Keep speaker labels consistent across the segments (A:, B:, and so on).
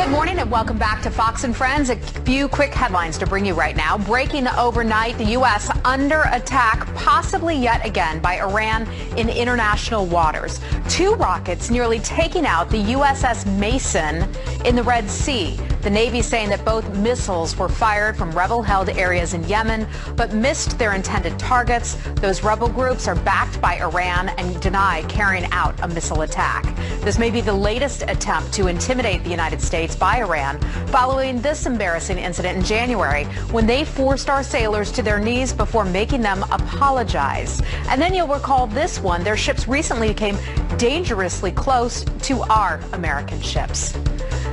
A: Good morning and welcome back to Fox and Friends. A few quick headlines to bring you right now. Breaking overnight, the U.S. under attack, possibly yet again by Iran in international waters. 2 rockets nearly taking out the USS Mason in the Red Sea. The Navy saying that both missiles were fired from rebel-held areas in Yemen, but missed their intended targets. Those rebel groups are backed by Iran and deny carrying out a missile attack. This may be the latest attempt to intimidate the United States by Iran following this embarrassing incident in January when they forced our sailors to their knees before making them apologize. And then you'll recall this one. Their ships recently came dangerously close to our American ships.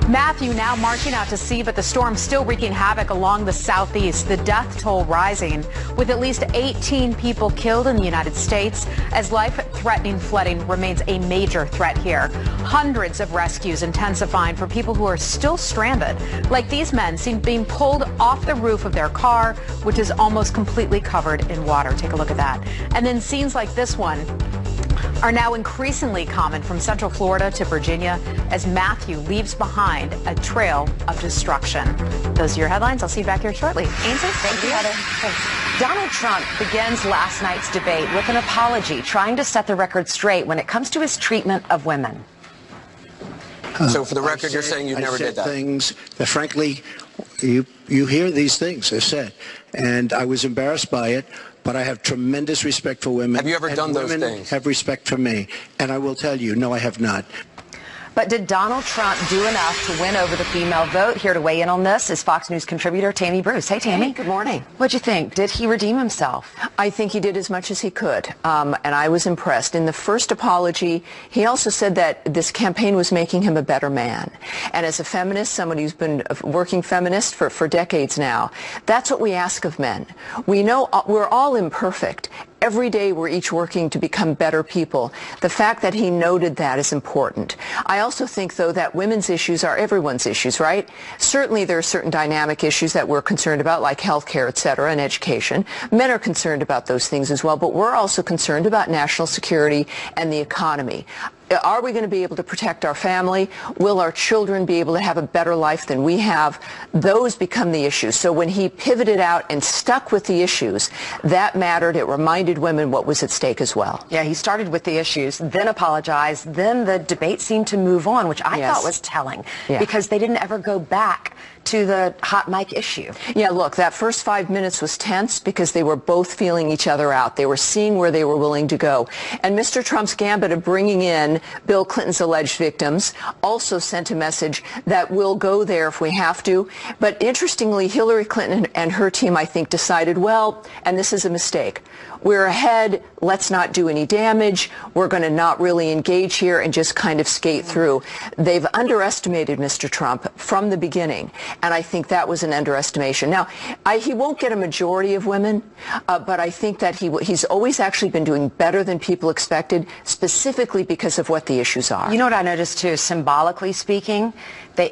A: Matthew now marching out to sea, but the storm still wreaking havoc along the southeast. The death toll rising, with at least 18 people killed in the United States as life-threatening flooding remains a major threat here. Hundreds of rescues intensifying for people who are still stranded, like these men seen being pulled off the roof of their car, which is almost completely covered in water. Take a look at that. And then scenes like this one are now increasingly common from Central Florida to Virginia as Matthew leaves behind a trail of destruction. Those are your headlines. I'll see you back here shortly. Ainsley,
B: thank you, Heather. Donald Trump begins last night's debate with an apology, trying to set the record straight when it comes to his treatment of women.
C: So for the record, you're saying you never did that?
D: Things that, frankly, you hear these things are said, and I was embarrassed by it. But I have tremendous respect for women.
C: Have you ever done those things?
D: Women have respect for me. And I will tell you, no, I have not.
B: But did Donald Trump do enough to win over the female vote? Here to weigh in on this is Fox News contributor Tammy Bruce. Hey, Tammy.
E: Hey, good morning.
B: What'd you think? Did he redeem himself?
E: I think he did as much as he could, and I was impressed. In the first apology, he also said that this campaign was making him a better man. And as a feminist, somebody who's been a working feminist for decades now, that's what we ask of men. We know we're all imperfect. Every day we're each working to become better people. The fact that he noted that is important. I also think, though, that women's issues are everyone's issues, right? Certainly there are certain dynamic issues that we're concerned about, like health care, et cetera, and education. Men are concerned about those things as well, but we're also concerned about national security and the economy. Are we going to be able to protect our family? Will our children be able to have a better life than we have? Those become the issues. So when he pivoted out and stuck with the issues, that mattered. It reminded women what was at stake as well.
B: Yeah, he started with the issues, then apologized, then the debate seemed to move on, which I thought was telling, because they didn't ever go back to the hot mic issue.
E: Yeah, look, that first 5 minutes was tense because they were both feeling each other out. They were seeing where they were willing to go. And Mr. Trump's gambit of bringing in Bill Clinton's alleged victims also sent a message that we'll go there if we have to. But interestingly, Hillary Clinton and her team, I think, decided, well, and this is a mistake, we're ahead, let's not do any damage, we're going to not really engage here and just kind of skate through. They've underestimated Mr. Trump from the beginning, and I think that was an underestimation. Now, he won't get a majority of women, but I think that he's always actually been doing better than people expected, specifically because of what the issues are.
B: You know what I noticed, too, symbolically speaking,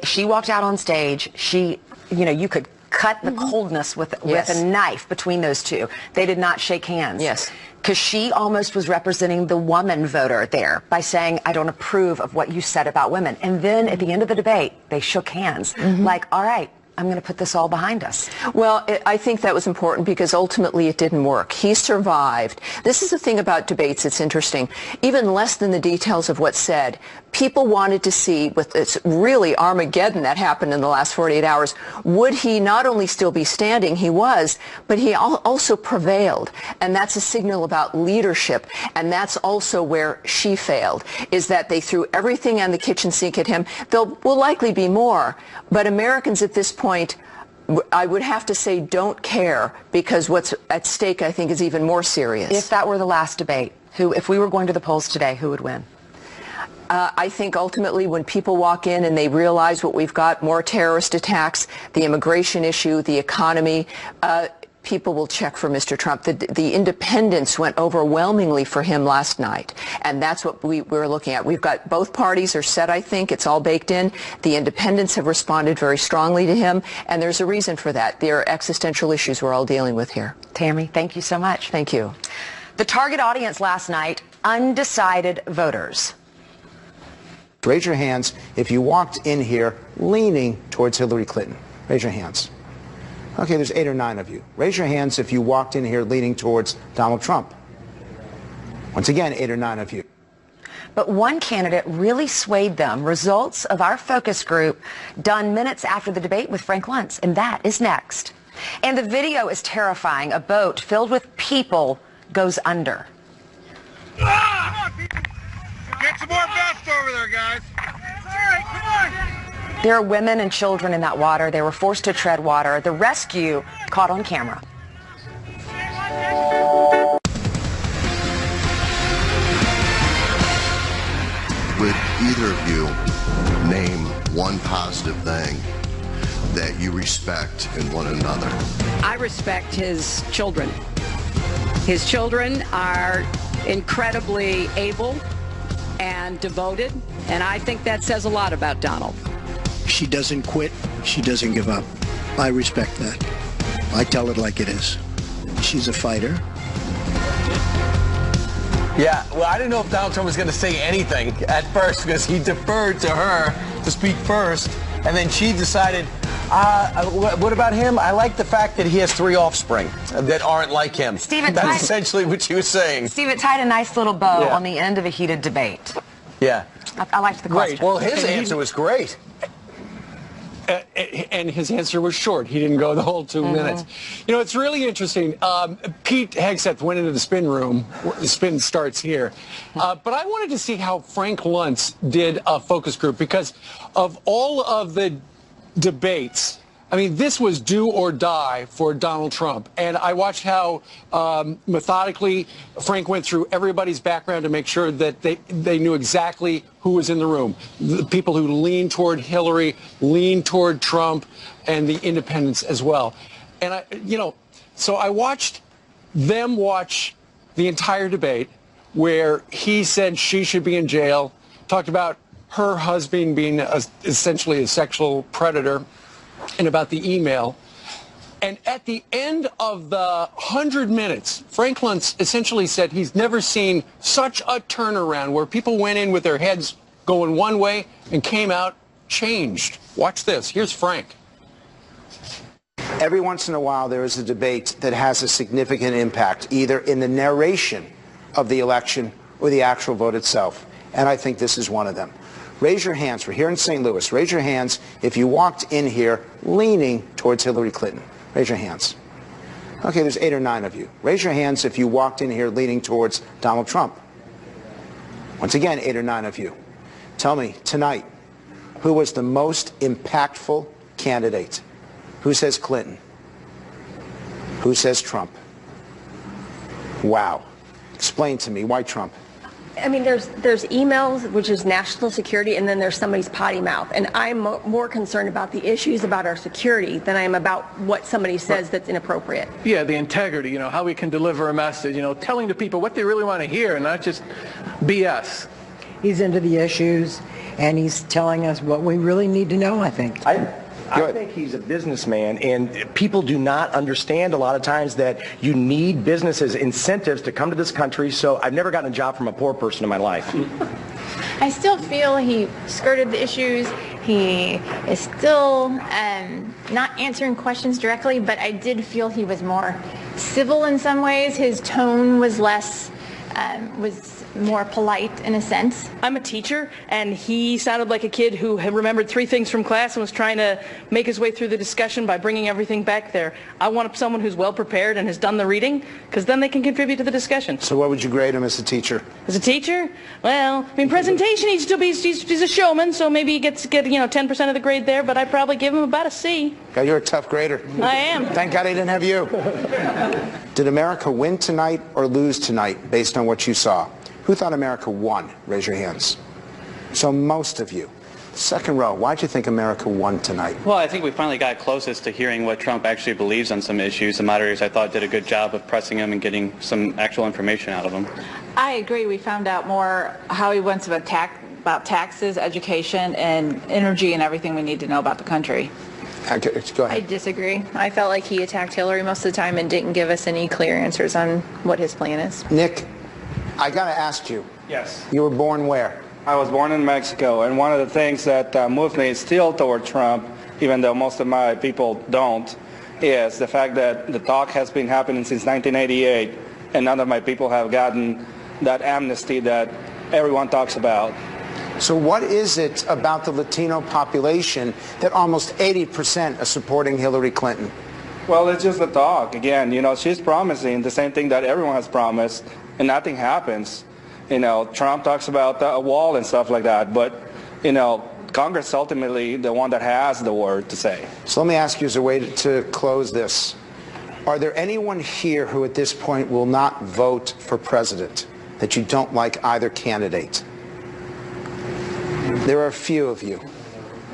B: she walked out on stage, you could cut the coldness with a knife between those two. They did not shake hands.
E: Yes.
B: Because she almost was representing the woman voter there by saying, I don't approve of what you said about women. And then at the end of the debate, they shook hands. Like, all right, I'm going to put this all behind us.
E: Well, I think that was important because ultimately it didn't work. He survived. This is the thing about debates. It's interesting. Even less than the details of what's said, people wanted to see, with this really Armageddon that happened in the last 48 hours, would he not only still be standing, he was, but he also prevailed. And that's a signal about leadership. And that's also where she failed, is that they threw everything on the kitchen sink at him. There will likely be more. But Americans at this point, I would have to say, don't care, because what's at stake, I think, is even more serious.
B: If that were the last debate, if we were going to the polls today, who would win?
E: I think ultimately when people walk in and they realize what we've got, more terrorist attacks, the immigration issue, the economy, people will check for Mr. Trump. The independents went overwhelmingly for him last night, and that's what we're looking at. We've got both parties are set, I think. It's all baked in. The independents have responded very strongly to him, and there's a reason for that. There are existential issues we're all dealing with here.
B: Tammy, thank you so much.
E: Thank you.
B: The target audience last night, undecided voters.
F: Raise your hands if you walked in here leaning towards Hillary Clinton. Raise your hands. Okay, there's 8 or 9 of you. Raise your hands if you walked in here leaning towards Donald Trump. Once again, 8 or 9 of you.
B: But one candidate really swayed them. Results of our focus group done minutes after the debate with Frank Luntz. And that is next. And the video is terrifying. A boat filled with people goes under.
G: Ah! Get some more vests over there, guys. All right, come on.
B: There are women and children in that water. They were forced to tread water. The rescue caught on camera.
H: Would either of you name one positive thing that you respect in one another?
I: I respect his children. His children are incredibly able and devoted, and I think that says a lot about Donald.
D: She doesn't quit. She doesn't give up. I respect that. I tell it like it is. She's a fighter.
C: Yeah, well, I didn't know if Donald Trump was going to say anything at first because he deferred to her to speak first, and then she decided, what about him? I like the fact that he has 3 offspring that aren't like him. That's essentially what she was saying.
B: Steve, it tied a nice little bow on the end of a heated debate.
C: Yeah.
B: I liked the question.
C: Great. Well, his answer was great.
J: And his answer was short. He didn't go the whole 2 minutes. You know, it's really interesting. Pete Hegseth went into the spin room. The spin starts here. But I wanted to see how Frank Luntz did a focus group because of all of the debates. I mean, this was do or die for Donald Trump. And I watched how methodically Frank went through everybody's background to make sure that they knew exactly who was in the room. The people who leaned toward Hillary, leaned toward Trump, and the independents as well. And, so I watched them watch the entire debate where he said she should be in jail, talked about her husband being essentially a sexual predator, and about the email. And at the end of the 100 minutes, Frank Luntz essentially said he's never seen such a turnaround where people went in with their heads going one way and came out changed. Watch this. Here's Frank.
F: Every once in a while, there is a debate that has a significant impact, either in the narration of the election or the actual vote itself. And I think this is one of them. Raise your hands. We're here in St. Louis. Raise your hands if you walked in here leaning towards Hillary Clinton. Raise your hands. Okay, there's 8 or 9 of you. Raise your hands if you walked in here leaning towards Donald Trump. Once again, 8 or 9 of you. Tell me, tonight, who was the most impactful candidate? Who says Clinton? Who says Trump? Wow. Explain to me, why Trump?
K: I mean, there's emails, which is national security, and then there's somebody's potty mouth. And I'm more concerned about the issues about our security than I am about what somebody says that's inappropriate.
L: Yeah, the integrity, how we can deliver a message, telling the people what they really want to hear and not just BS.
M: He's into the issues, and he's telling us what we really need to know, I think.
N: I think he's a businessman, and people do not understand a lot of times that you need businesses incentives to come to this country, so I've never gotten a job from a poor person in my life.
O: I still feel he skirted the issues. He is still not answering questions directly, but I did feel he was more civil in some ways. His tone was less, was more polite in a sense.
P: I'm a teacher, and he sounded like a kid who had remembered 3 things from class and was trying to make his way through the discussion by bringing everything back there. I want someone who's well prepared and has done the reading, because then they can contribute to the discussion.
F: So what would you grade him as a teacher?
P: As a teacher? Well, I mean, presentation, he's a showman, so maybe he gets 10% of the grade there, but I'd probably give him about a C.
F: God, you're a tough grader.
P: I am.
F: Thank God I didn't have you. Did America win tonight or lose tonight based on what you saw? Who thought America won? Raise your hands. So most of you. Second row, why'd you think America won tonight?
Q: Well, I think we finally got closest to hearing what Trump actually believes on some issues. The moderators, I thought, did a good job of pressing him and getting some actual information out of him.
R: I agree. We found out more how he wants to attack about taxes, education, and energy and everything we need to know about the country.
F: Go ahead.
O: I disagree. I felt like he attacked Hillary most of the time and didn't give us any clear answers on what his plan is.
F: Nick, I got to ask you.
L: Yes.
F: You were born where?
S: I was born in Mexico, and one of the things that moved me still toward Trump, even though most of my people don't, is the fact that the talk has been happening since 1988, and none of my people have gotten that amnesty that everyone talks about.
F: So what is it about the Latino population that almost 80% are supporting Hillary Clinton?
S: Well, it's just the talk. Again, you know, she's promising the same thing that everyone has promised, and nothing happens. You know, Trump talks about a wall and stuff like that, but, you know, Congress is ultimately the one that has the word to say.
F: So let me ask you as a way to close this. Are there anyone here who at this point will not vote for president, that you don't like either candidate? There are a few of you.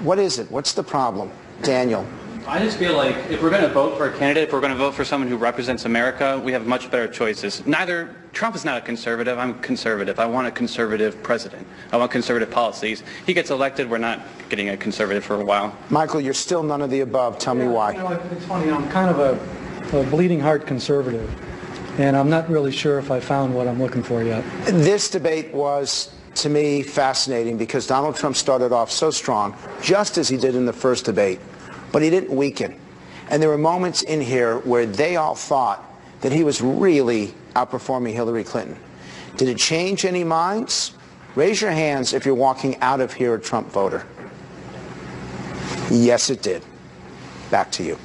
F: What is it? What's the problem? Daniel.
Q: I just feel like if we're going to vote for a candidate, if we're going to vote for someone who represents America, we have much better choices. Trump is not a conservative. I'm conservative. I want a conservative president. I want conservative policies. He gets elected, we're not getting a conservative for a while.
F: Michael, you're still none of the above. Tell me why.
T: You know, it's funny. I'm kind of a bleeding heart conservative, and I'm not really sure if I found what I'm looking for yet.
F: This debate was, to me, fascinating because Donald Trump started off so strong, just as he did in the first debate. But he didn't weaken. And there were moments in here where they all thought that he was really outperforming Hillary Clinton. Did it change any minds? Raise your hands if you're walking out of here a Trump voter. Yes, it did. Back to you.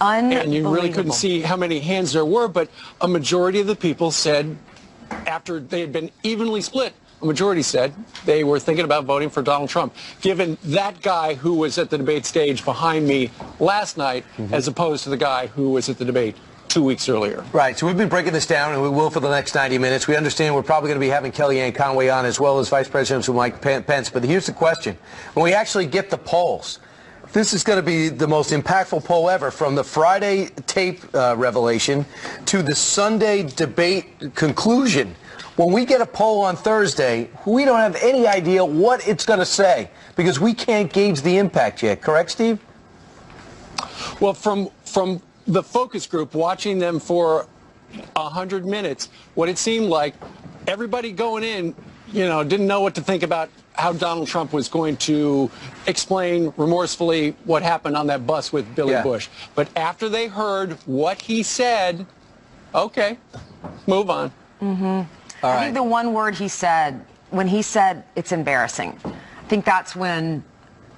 J: And you really couldn't see how many hands there were, but a majority of the people said, after they had been evenly split, a majority said they were thinking about voting for Donald Trump, given that guy who was at the debate stage behind me last night, as opposed to the guy who was at the debate 2 weeks earlier.
C: Right, so we've been breaking this down, and we will for the next 90 minutes. We understand we're probably going to be having Kellyanne Conway on, as well as Vice President Mike Pence. But here's the question. When we actually get the polls, this is going to be the most impactful poll ever, from the Friday tape revelation to the Sunday debate conclusion. When we get a poll on Thursday, we don't have any idea what it's going to say because we can't gauge the impact yet. Correct, Steve?
J: Well, from the focus group, watching them for 100 minutes, what it seemed like, everybody going in, you know, didn't know what to think about how Donald Trump was going to explain remorsefully what happened on that bus with Billy Bush. But after they heard what he said, okay, move on.
B: I think the one word he said, when he said it's embarrassing, I think that's when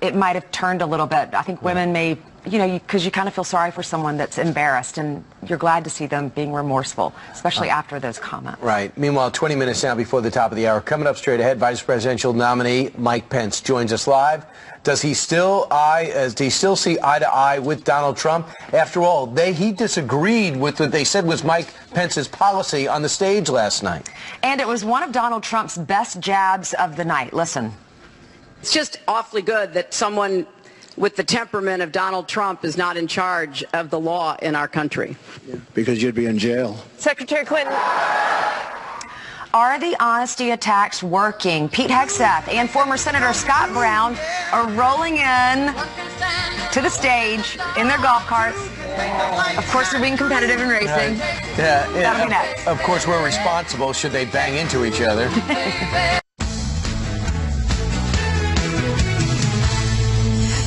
B: it might have turned a little bit. I think women may, you know, because you kind of feel sorry for someone that's embarrassed, and you're glad to see them being remorseful, especially after those comments.
C: Right. Meanwhile, 20 minutes now before the top of the hour. Coming up straight ahead, Vice Presidential nominee Mike Pence joins us live. Does he still see eye to eye with Donald Trump? After all, he disagreed with what they said was Mike Pence's policy on the stage last night.
B: And it was one of Donald Trump's best jabs of the night. Listen.
U: It's just awfully good that someone with the temperament of Donald Trump is not in charge of the law in our country.
D: Because you'd be in jail.
B: Secretary Clinton. Are the honesty attacks working? Pete Hegseth and former Senator Scott Brown are rolling in to the stage in their golf carts. Of course, they're being competitive in racing. That'll be next.
C: Of course, we're responsible should they bang into each other.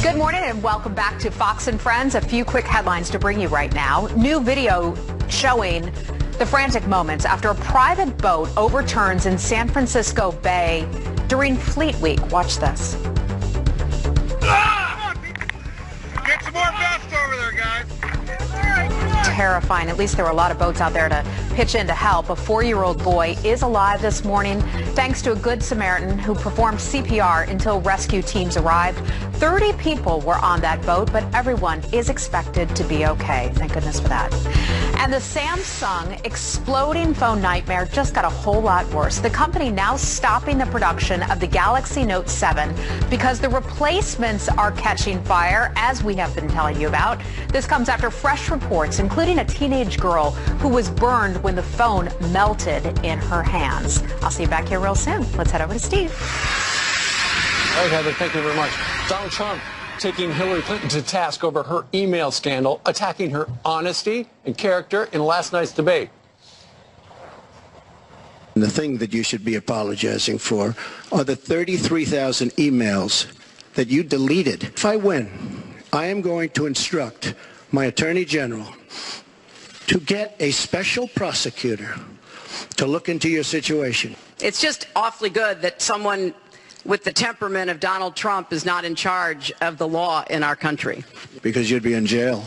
A: Good morning and welcome back to Fox and Friends. A few quick headlines to bring you right now. New video showing the frantic moments after a private boat overturns in San Francisco Bay during Fleet Week. Watch this.
G: Get some more vests over there, guys.
A: Terrifying. At least there were a lot of boats out there to pitch in to help. A 4-year-old boy is alive this morning thanks to a good Samaritan who performed CPR until rescue teams arrived. 30 people were on that boat, but everyone is expected to be okay. Thank goodness for that. And the Samsung exploding phone nightmare just got a whole lot worse. The company now stopping the production of the Galaxy Note 7 because the replacements are catching fire, as we have been telling you about. This comes after fresh reports, including a teenage girl who was burned when the phone melted in her hands. I'll see you back here real soon. Let's head over to Steve.
J: All right, Heather, thank you very much. Donald Trump taking Hillary Clinton to task over her email scandal, attacking her honesty and character in last night's debate.
D: The thing that you should be apologizing for are the 33,000 emails that you deleted. If I win, I am going to instruct my Attorney General to get a special prosecutor to look into your situation.
U: It's just awfully good that someone with the temperament of Donald Trump is not in charge of the law in our country.
D: Because you'd be in jail.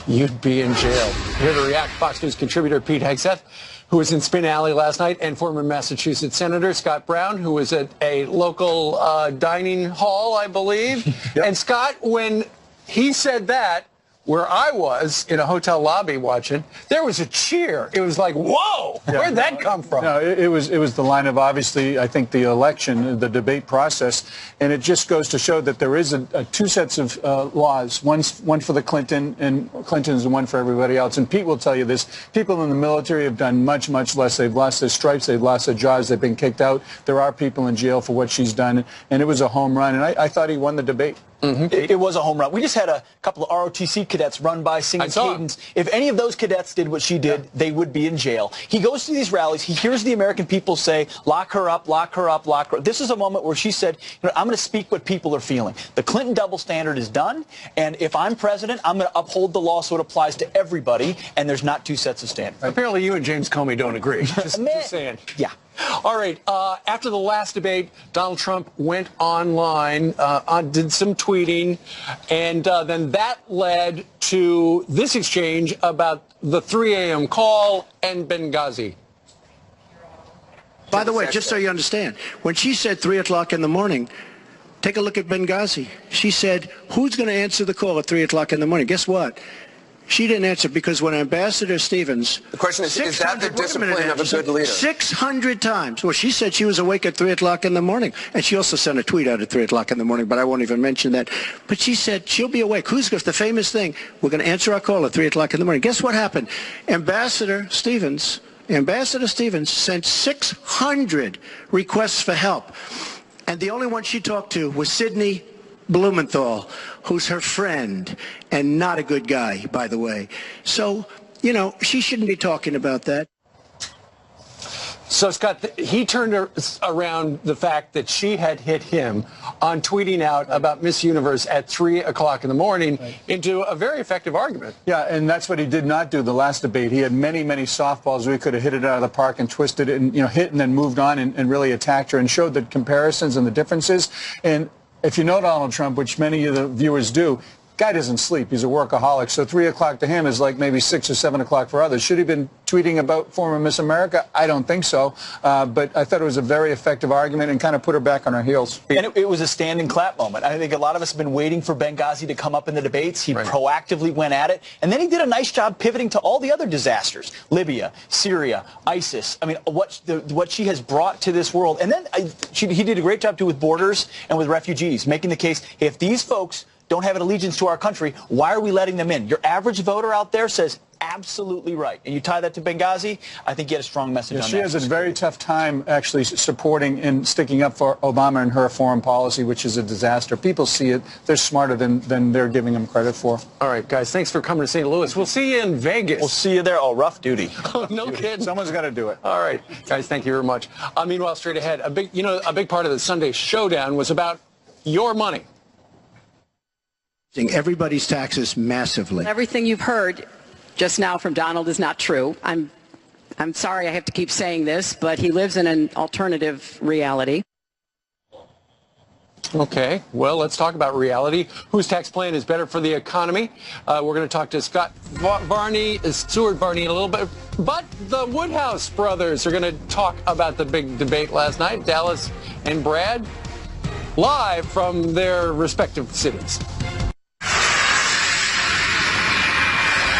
J: You'd be in jail. Here to react, Fox News contributor Pete Hegseth, who was in Spin Alley last night, and former Massachusetts Senator Scott Brown, who was at a local dining hall, I believe. Yep. And Scott, when he said that, where I was in a hotel lobby watching, there was a cheer. It was like, whoa, where'd that come from?
E: No, it was the line of, obviously, I think the election, the debate process, and it just goes to show that there is two sets of laws, one for the Clintons and one for everybody else. And Pete will tell you this, people in the military have done much, much less. They've lost their stripes, they've lost their jobs, they've been kicked out. There are people in jail for what she's done, and it was a home run, and I thought he won the debate.
V: Mm-hmm. It was a home run. We just had a couple of ROTC cadets run by singing cadence. If any of those cadets did what she did, they would be in jail. He goes to these rallies. He hears the American people say, lock her up, lock her up, lock her up. This is a moment where she said, I'm going to speak what people are feeling. The Clinton double standard is done, and if I'm president, I'm going to uphold the law so it applies to everybody, and there's not two sets of standards.
J: Apparently you and James Comey don't agree. Just saying.
V: Yeah.
J: All right. After the last debate, Donald Trump went online, did some tweeting, and then that led to this exchange about the 3 a.m. call and Benghazi.
D: By the way, just so you understand, when she said 3 o'clock in the morning, take a look at Benghazi. She said, who's going to answer the call at 3 o'clock in the morning? Guess what? She didn't answer because when Ambassador Stevens...
W: The question is that the discipline of a good leader?
D: 600 times. Well, she said she was awake at 3 o'clock in the morning. And she also sent a tweet out at 3 o'clock in the morning, but I won't even mention that. But she said she'll be awake. Who's the famous thing? We're going to answer our call at 3 o'clock in the morning. Guess what happened? Ambassador Stevens sent 600 requests for help. And the only one she talked to was Sidney Blumenthal, who's her friend and not a good guy, by the way. So, she shouldn't be talking about that.
J: So, Scott, he turned around the fact that she had hit him on tweeting out about Miss Universe at 3 o'clock in the morning into a very effective argument.
E: Yeah, and that's what he did not do the last debate. He had many, many softballs where he could have hit it out of the park and twisted it and, hit and then moved on and really attacked her and showed the comparisons and the differences. And if you know Donald Trump, which many of the viewers do, guy doesn't sleep. He's a workaholic. So 3 o'clock to him is like maybe 6 or 7 o'clock for others. Should he have been tweeting about former Miss America? I don't think so. But I thought it was a very effective argument and kind of put her back on her heels.
V: And it was a standing clap moment. I think a lot of us have been waiting for Benghazi to come up in the debates. He proactively went at it. And then he did a nice job pivoting to all the other disasters. Libya, Syria, ISIS. I mean, what she has brought to this world. And then he did a great job, too, with borders and with refugees, making the case, if these folks don't have an allegiance to our country, why are we letting them in? Your average voter out there says absolutely right. And you tie that to Benghazi, I think you had a strong message on that.
E: She has a very tough time actually supporting and sticking up for Obama and her foreign policy, which is a disaster. People see it. They're smarter than they're giving them credit for.
J: All right, guys, thanks for coming to St. Louis. We'll see you in Vegas.
V: We'll see you there. Oh, rough duty.
J: Oh, no kidding.
E: Someone's got to do it.
J: All right, guys, thank you very much. Meanwhile, straight ahead, a big part of the Sunday showdown was about your money.
D: Everybody's taxes massively.
U: Everything you've heard just now from Donald is not true. I'm sorry I have to keep saying this, but he lives in an alternative reality.
J: Okay, well, let's talk about reality. Whose tax plan is better for the economy? We're going to talk to Stuart Barney in a little bit. But the Woodhouse brothers are going to talk about the big debate last night, Dallas and Brad, live from their respective cities.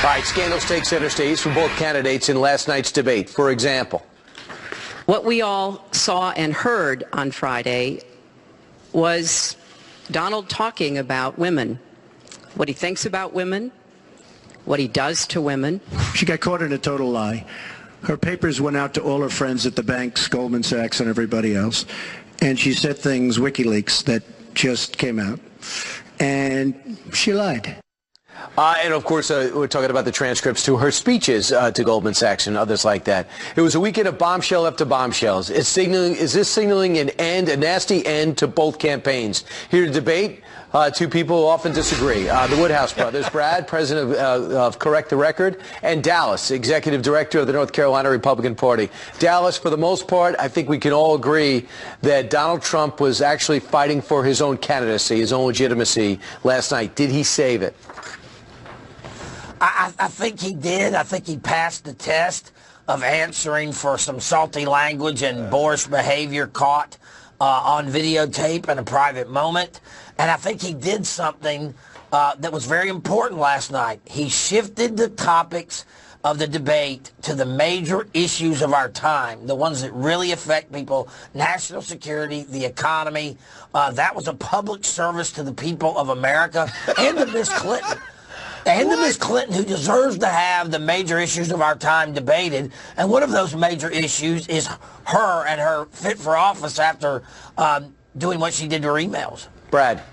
C: All right, scandals take center stage for both candidates in last night's debate. For example,
U: what we all saw and heard on Friday was Donald talking about women, what he thinks about women, what he does to women.
D: She got caught in a total lie. Her papers went out to all her friends at the banks, Goldman Sachs and everybody else, and she said things, WikiLeaks, that just came out, and she lied.
C: And, of course, we're talking about the transcripts to her speeches to Goldman Sachs and others like that. It was a weekend of bombshell after bombshells. Is this signaling an end, a nasty end to both campaigns? Here to debate, two people who often disagree. The Woodhouse brothers, Brad, president of Correct the Record, and Dallas, executive director of the North Carolina Republican Party. Dallas, for the most part, I think we can all agree that Donald Trump was actually fighting for his own candidacy, his own legitimacy last night. Did he save it?
H: I think he did. I think he passed the test of answering for some salty language and boorish behavior caught on videotape in a private moment. And I think he did something that was very important last night. He shifted the topics of the debate to the major issues of our time, the ones that really affect people: national security, the economy. That was a public service to the people of America and to Miss Clinton. And to Miss Clinton, who deserves to have the major issues of our time debated. And one of those major issues is her and her fit for office after doing what she did to her emails.
C: Brad.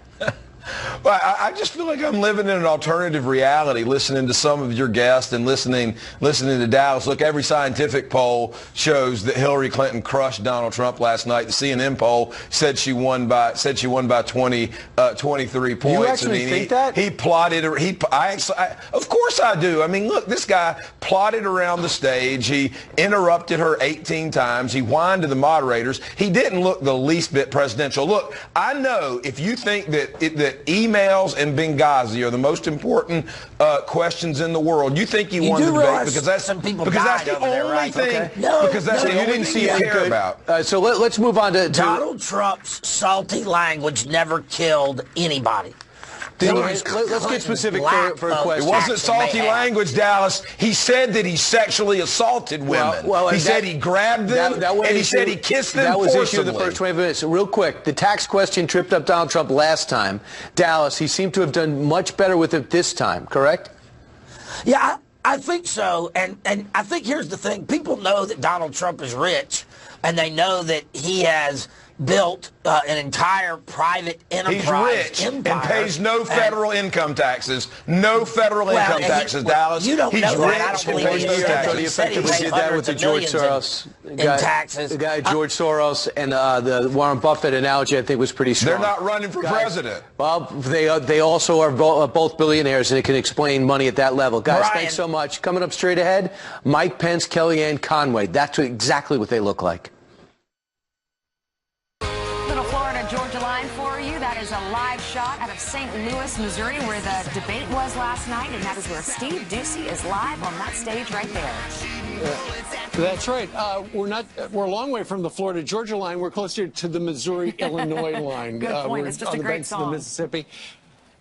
I: Well, I just feel like I'm living in an alternative reality, listening to some of your guests and listening to Dallas. Look, every scientific poll shows that Hillary Clinton crushed Donald Trump last night. The CNN poll said she won by 23 points.
C: You actually think that?
I: He plotted. Of course I do. I mean, look, this guy plotted around the stage. He interrupted her 18 times. He whined to the moderators. He didn't look the least bit presidential. Look, I know if you think that emails and Benghazi are the most important questions in the world, you think you won the debate because that's the only thing. Because that's the only thing you care about.
C: So let's move on to
H: Donald Trump's salty language never killed anybody.
C: Let's get specific for a question.
I: It wasn't salty language, Dallas. He said that he sexually assaulted women. He said he grabbed them, and he said he kissed them
C: That was
I: forcibly.
C: issue in the first 20 minutes. Real quick, the tax question tripped up Donald Trump last time. Dallas, he seemed to have done much better with it this time, correct?
H: Yeah, I think so. And I think here's the thing. People know that Donald Trump is rich, and they know that he has built an entire private enterprise.
I: He's rich and pays no federal income taxes. No federal income taxes, Dallas.
H: You don't
I: He's
H: know
I: rich
H: that. I don't
I: and
H: believe
I: pays no
H: you.
I: taxes.
C: He effectively did that with the George Soros
H: taxes.
C: The guy George Soros and the Warren Buffett analogy, I think, was pretty strong.
I: They're not running for president.
C: Well, they also are both billionaires, and it can explain money at that level. Guys, thanks so much. Coming up straight ahead, Mike Pence, Kellyanne Conway. That's exactly what they look like.
B: Georgia line for you. That is a live shot out of St. Louis, Missouri, where the debate was last night, and that is where Steve Ducey is live on that stage right there.
J: That's right. We're a long way from the Florida-Georgia line. We're closer to the Missouri-Illinois line.
B: Good point.
J: We're
B: It's just
J: on
B: a
J: the
B: great
J: banks of
B: song.
J: the Mississippi.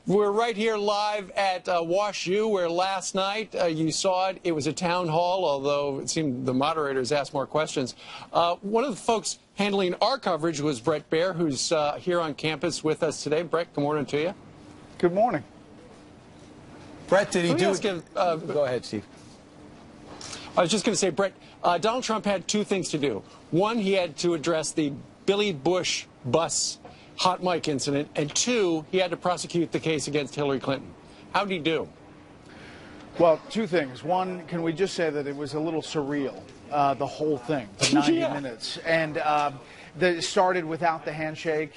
J: We're right here live at Wash U, where last night you saw it. It was a town hall, although it seemed the moderators asked more questions. One of the folks handling our coverage was Brett Baer, who's here on campus with us today. Brett, good morning to you.
E: Good morning.
C: Brett, did he do?
J: Go ahead, Steve. I was just going to say, Brett, Donald Trump had two things to do. One, he had to address the Billy Bush bus hot mic incident, and two, he had to prosecute the case against Hillary Clinton. How did he do?
E: Well, two things. One, can we just say that it was a little surreal, the whole thing, the 90 minutes. And it started without the handshake.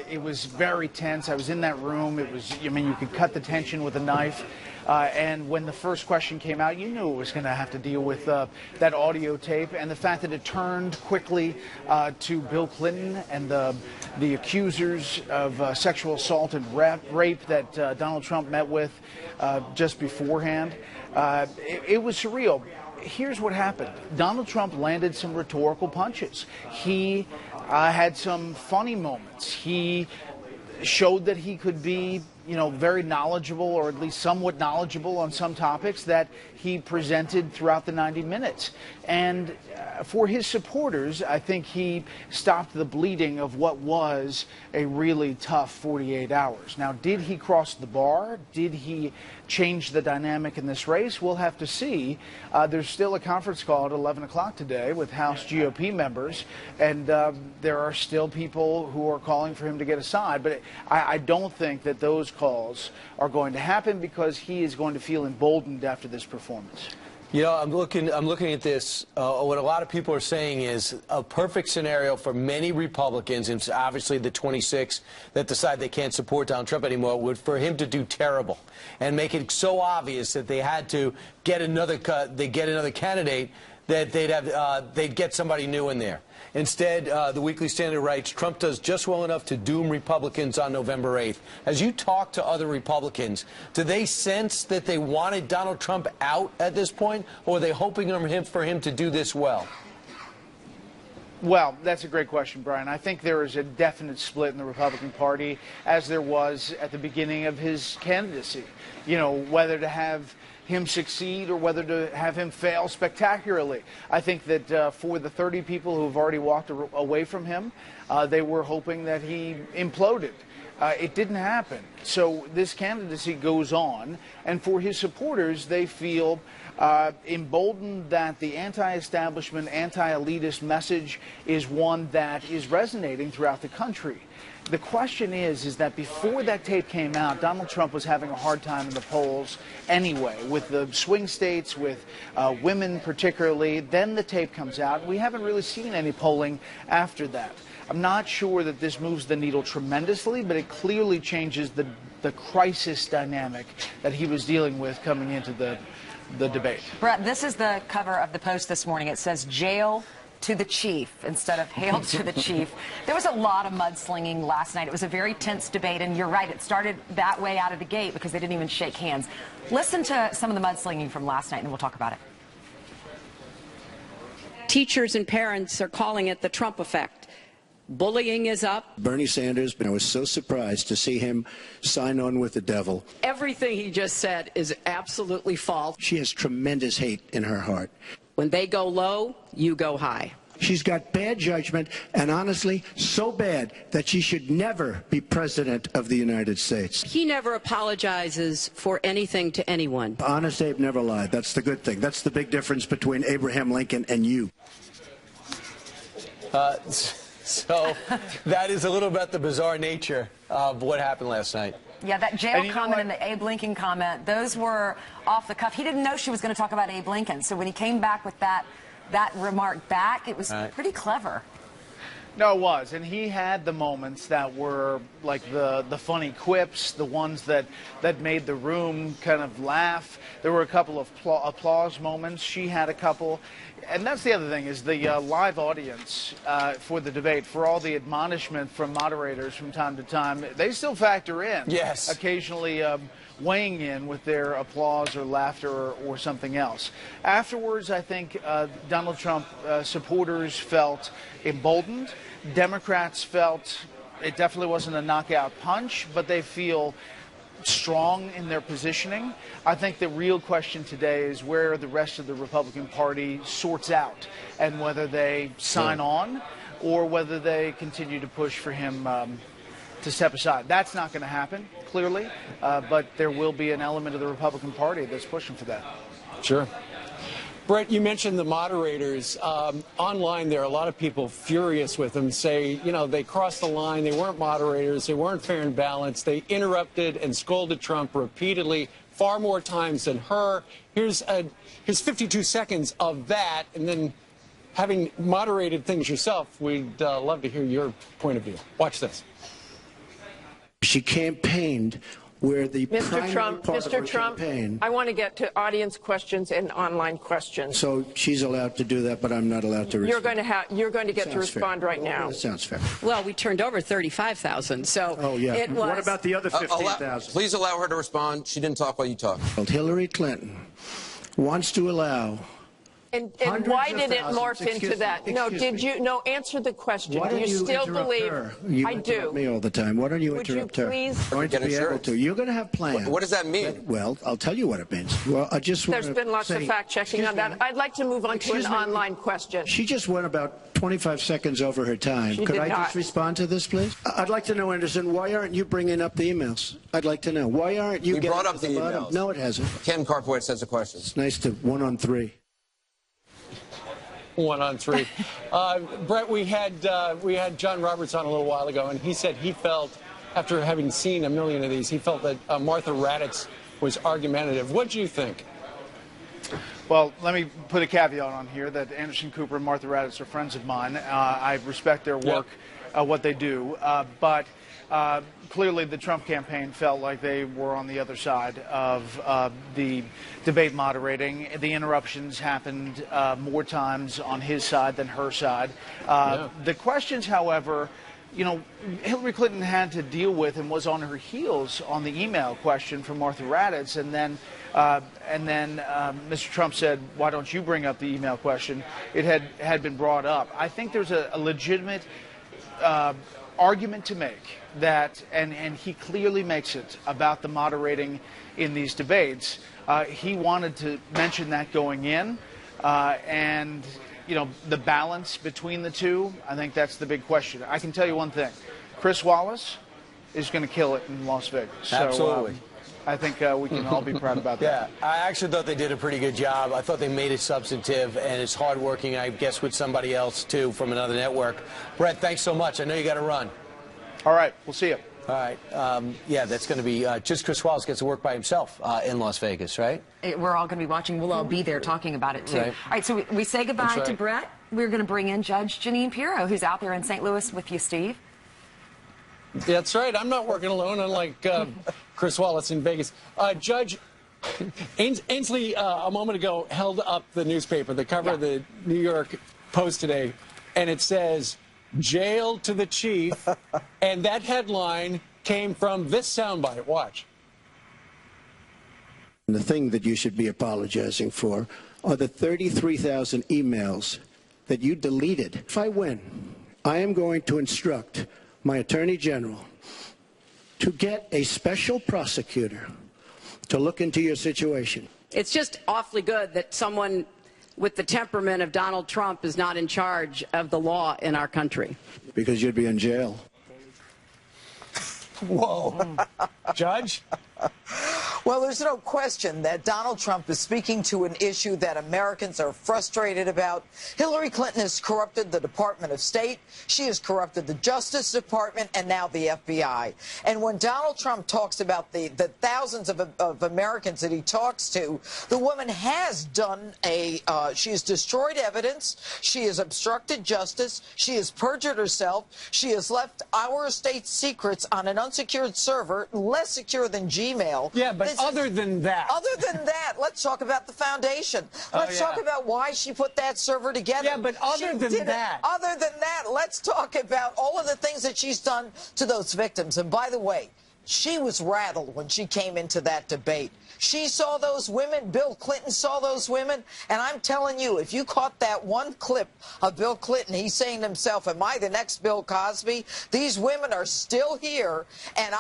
E: It was very tense. I was in that room. It was, I mean, you could cut the tension with a knife. And when the first question came out, you knew it was going to have to deal with that audio tape, and the fact that it turned quickly to Bill Clinton and the accusers of sexual assault and rape that Donald Trump met with just beforehand. It was surreal. Here's what happened. Donald Trump landed some rhetorical punches. He had some funny moments. He showed that he could be, you know, very knowledgeable, or at least somewhat knowledgeable on some topics that he presented throughout the 90 minutes. And for his supporters, I think he stopped the bleeding of what was a really tough 48 hours. Now, did he cross the bar? Did he change the dynamic in this race? We'll have to see. There's still a conference call at 11 o'clock today with House GOP members, and there are still people who are calling for him to get aside. But I don't think that those
K: calls are going to happen because he is going to feel emboldened after this performance.
C: You know, I'm looking at this. What a lot of people are saying is a perfect scenario for many Republicans, and obviously the 26 that decide they can't support Donald Trump anymore, would for him to do terrible and make it so obvious that they had to get another candidate, that they'd get somebody new in there. Instead, the Weekly Standard writes, Trump does just well enough to doom Republicans on November 8th. As you talk to other Republicans, do they sense that they wanted Donald Trump out at this point, or are they hoping for him to do this well?
K: Well, that's a great question, Brian. I think there is a definite split in the Republican Party, as there was at the beginning of his candidacy. You know, whether to have him succeed or whether to have him fail spectacularly. I think that for the 30 people who have already walked away from him, they were hoping that he imploded. It didn't happen. So this candidacy goes on, and for his supporters, they feel emboldened that the anti-establishment, anti-elitist message is one that is resonating throughout the country. The question is that before that tape came out, Donald Trump was having a hard time in the polls anyway, with the swing states, with women particularly. Then the tape comes out. We haven't really seen any polling after that. I'm not sure that this moves the needle tremendously, but it clearly changes the crisis dynamic that he was dealing with coming into the debate.
B: Brett, this is the cover of the Post this morning. It says, jail to the chief instead of hail to the chief. There was a lot of mudslinging last night. It was a very tense debate, and you're right, it started that way out of the gate because they didn't even shake hands. Listen to some of the mudslinging from last night, and then we'll talk about it.
U: Teachers and parents are calling it the Trump effect. Bullying is up.
D: Bernie Sanders, I was so surprised to see him sign on with the devil.
U: Everything he just said is absolutely false.
D: She has tremendous hate in her heart.
U: When they go low, you go high.
D: She's got bad judgment, and honestly, so bad that she should never be president of the United States.
U: He never apologizes for anything to anyone.
D: Honest Abe never lied. That's the good thing. That's the big difference between Abraham Lincoln and you.
C: So that is a little about the bizarre nature of what happened last night.
B: Yeah, that jail comment and the Abe Lincoln comment, those were off the cuff. He didn't know she was going to talk about Abe Lincoln. So when he came back with that remark back, it was pretty clever.
K: No, it was. And he had the moments that were like the funny quips, the ones that made the room kind of laugh. There were a couple of applause moments. She had a couple. And that's the other thing, is the live audience for the debate, for all the admonishment from moderators from time to time, they still factor in.
C: Yes.
K: Occasionally weighing in with their applause or laughter or something else. Afterwards, I think Donald Trump supporters felt emboldened. Democrats felt it definitely wasn't a knockout punch, but they feel strong in their positioning. I think the real question today is where the rest of the Republican Party sorts out, and whether they sign on or whether they continue to push for him to step aside. That's not going to happen, clearly, but there will be an element of the Republican Party that's pushing for that.
J: Sure. Brett, you mentioned the moderators. Online, there are a lot of people furious with them, say, you know, they crossed the line, they weren't moderators, they weren't fair and balanced, they interrupted and scolded Trump repeatedly, far more times than her. Here's 52 seconds of that, and then having moderated things yourself, we'd love to hear your point of view. Watch this.
D: She campaigned where the
M: Mr. Trump, I want to get to audience questions and online questions.
D: So she's allowed to do that, but I'm not allowed to respond.
M: You're going to get to respond right now.
D: That sounds fair.
U: Well, we turned over 35,000, so it was.
D: What about the other 15,000?
W: Please allow her to respond. She didn't talk while you talked.
D: Hillary Clinton wants to allow.
M: And why did it morph into that? No, answer the question.
D: Why
M: do you still believe?
D: You
M: I do.
D: Me all the time. Why don't you
M: Would
D: interrupt
M: you please?
D: her? Going to be able to. You're going to have plans.
W: What does that mean?
D: Well, I'll tell you what it means. Well, I just want
M: There's been lots of fact checking on that. I'd like to move on to an online question.
D: She just went about 25 seconds over her time. Could I just respond to this, please? I'd like to know, Anderson, why aren't you bringing up the emails? I'd like to know. Why aren't you getting
W: brought up
D: to
W: the
D: bottom?
W: emails.
D: No, it hasn't.
W: Ken Karpowitz has a question.
D: It's nice to 1-on-3.
J: 1-on-3. Brett, we had John Roberts on a little while ago, and he said he felt after having seen a million of these, he felt that Martha Raddatz was argumentative. What do you think?
K: Well, let me put a caveat on here that Anderson Cooper and Martha Raddatz are friends of mine. I respect their work, what they do, but clearly the Trump campaign felt like they were on the other side of the debate moderating. The interruptions happened more times on his side than her side. The questions, however, you know, Hillary Clinton had to deal with and was on her heels on the email question from Martha Raddatz, and then Mr. Trump said, "Why don't you bring up the email question?" It had been brought up. I think there's a legitimate argument to make that, and he clearly makes it, about the moderating in these debates. He wanted to mention that going in, and you know, the balance between the two, I think that's the big question. I can tell you one thing. Chris Wallace is going to kill it in Las Vegas.
C: Absolutely.
K: So, I think we can all be proud about that.
C: Yeah, I actually thought they did a pretty good job. I thought they made it substantive, and it's hardworking, I guess, with somebody else, too, from another network. Brett, thanks so much. I know you got to run.
K: All right, we'll see you.
C: All right. Yeah, that's going to be just Chris Wallace gets to work by himself in Las Vegas, right?
B: We're all going to be watching. We'll all be there talking about it, too.
C: Right.
B: All right, so we say goodbye to Brett. We're going to bring in Judge Jeanine Pirro, who's out there in St. Louis with you, Steve.
J: That's right. I'm not working alone, unlike Chris Wallace in Vegas. Judge Ainsley, a moment ago, held up the newspaper, the cover of the New York Post today, and it says, "Jail to the chief," and that headline came from this soundbite. Watch.
D: The thing that you should be apologizing for are the 33,000 emails that you deleted. If I win, I am going to instruct my Attorney General to get a special prosecutor to look into your situation.
U: It's just awfully good that someone with the temperament of Donald Trump is not in charge of the law in our country.
D: Because you'd be in jail.
V: Whoa. Judge?
N: Well, there's no question that Donald Trump is speaking to an issue that Americans are frustrated about. Hillary Clinton has corrupted the Department of State. She has corrupted the Justice Department and now the FBI. And when Donald Trump talks about the thousands of Americans that he talks to, the woman has done she has destroyed evidence. She has obstructed justice. She has perjured herself. She has left our state secrets on an unsecured server, less secure than Gmail.
J: Yeah, but other than that,
N: let's talk about the foundation. Let's talk about why she put that server together.
J: Yeah, but other than that,
N: let's talk about all of the things that she's done to those victims. And by the way, she was rattled when she came into that debate. She saw those women. Bill Clinton saw those women. And I'm telling you, if you caught that one clip of Bill Clinton, he's saying to himself, am I the next Bill Cosby? These women are still here, and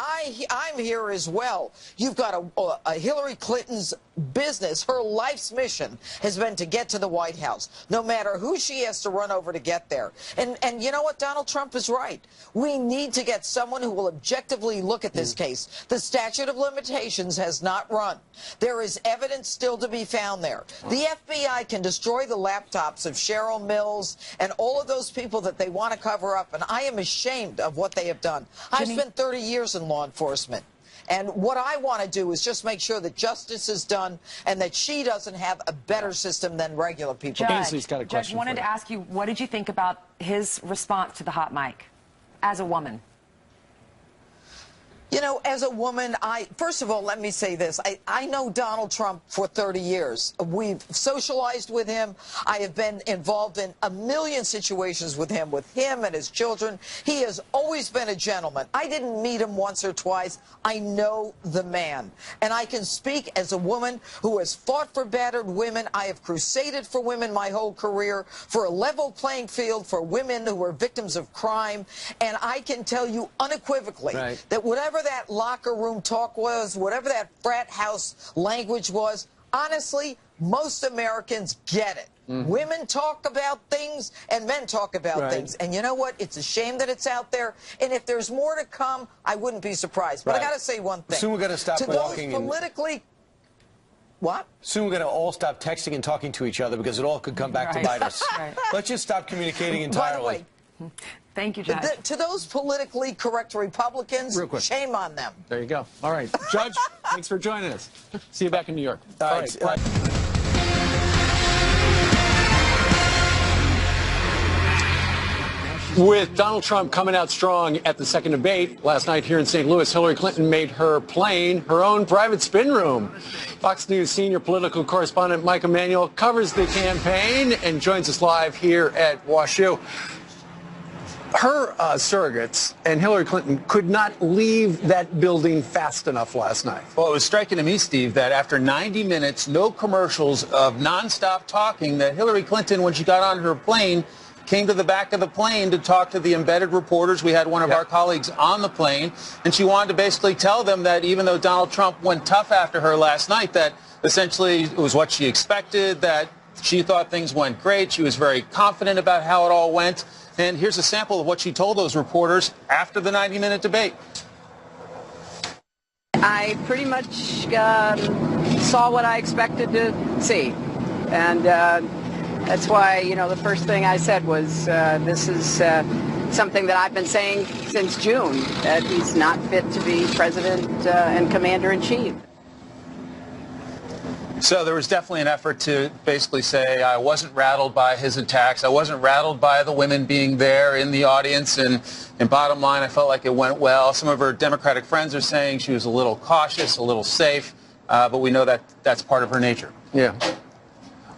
N: I'm here as well. You've got a Hillary Clinton's business, her life's mission has been to get to the White House, no matter who she has to run over to get there. And you know what? Donald Trump is right. We need to get someone who will objectively look at this case. The statute of limitations has not run. There is evidence still to be found there. The FBI can destroy the laptops of Cheryl Mills and all of those people that they want to cover up, and I am ashamed of what they have done. I've spent 30 years in law enforcement. And what I want to do is just make sure that justice is done and that she doesn't have a better system than regular people.
B: Judge, wanted to ask you, what did you think about his response to the hot mic as a woman?
N: You know, as a woman, first of all, let me say this. I know Donald Trump for 30 years. We've socialized with him. I have been involved in a million situations with him and his children. He has always been a gentleman. I didn't meet him once or twice. I know the man. And I can speak as a woman who has fought for battered women. I have crusaded for women my whole career, for a level playing field for women who are victims of crime. And I can tell you unequivocally that whatever that locker room talk was, whatever that frat house language was, honestly, most Americans get it. Women talk about things and men talk about things. And you know what? It's a shame that it's out there. And if there's more to come, I wouldn't be surprised. But I got to say one thing.
C: Soon we're going to stop walking.
N: To those politically... What?
C: Soon we're going to all stop texting and talking to each other because it all could come back to bite us. Let's just stop communicating entirely.
N: By the way,
B: Thank you, Judge.
N: To those politically correct Republicans,
J: Real quick.
N: shame on them.
J: There you go. All right. Judge, thanks for joining us. See you back in New York.
V: All right.
J: With Donald Trump coming out strong at the second debate last night here in St. Louis, Hillary Clinton made her plane her own private spin room. Fox News senior political correspondent Mike Emanuel covers the campaign and joins us live here at WashU. Her surrogates and Hillary Clinton could not leave that building fast enough last night.
V: Well, it was striking to me, Steve, that after 90 minutes, no commercials of nonstop talking, that Hillary Clinton, when she got on her plane, came to the back of the plane to talk to the embedded reporters. We had one of our colleagues on the plane, and she wanted to basically tell them that even though Donald Trump went tough after her last night, that essentially it was what she expected, that she thought things went great. She was very confident about how it all went. And here's a sample of what she told those reporters after the 90-minute debate.
U: I pretty much saw what I expected to see. And that's why, the first thing I said was this is something that I've been saying since June, that he's not fit to be president and commander-in-chief.
V: So there was definitely an effort to basically say I wasn't rattled by his attacks. I wasn't rattled by the women being there in the audience. And bottom line, I felt like it went well. Some of her Democratic friends are saying she was a little cautious, a little safe. But we know that that's part of her nature.
J: Yeah.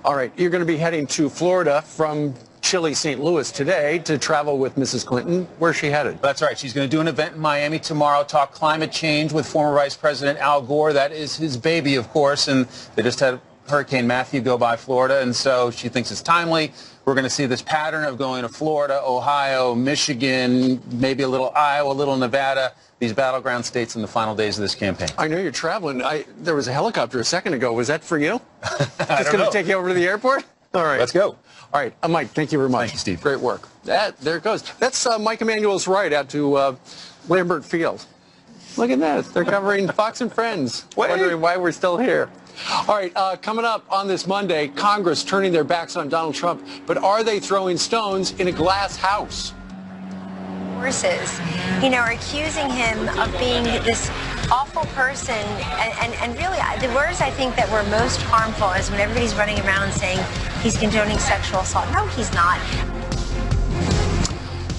J: All right. You're going to be heading to Florida from chilly St. Louis today to travel with Mrs. Clinton. Where's she headed?
V: That's right. She's going to do an event in Miami tomorrow, talk climate change with former Vice President Al Gore. That is his baby, of course, and they just had Hurricane Matthew go by Florida, and so she thinks it's timely. We're going to see this pattern of going to Florida, Ohio, Michigan, maybe a little Iowa, a little Nevada, these battleground states in the final days of this campaign.
J: I know you're traveling. There was a helicopter a second ago. Was that for you?
V: Just
J: going to take you over to the airport? All right.
V: Let's go.
J: All right, Mike, thank you very much.
V: Thank you, Steve.
J: Great work. There it goes. That's Mike Emanuel's right out to Lambert Field. Look at that. They're covering Fox and Friends, wondering why we're still here. All right, coming up on this Monday, Congress turning their backs on Donald Trump, but are they throwing stones in a glass house?
O: Horses, are accusing him of being this awful person, and really the words I think that were most harmful is when everybody's running around saying he's condoning sexual assault. No, he's not.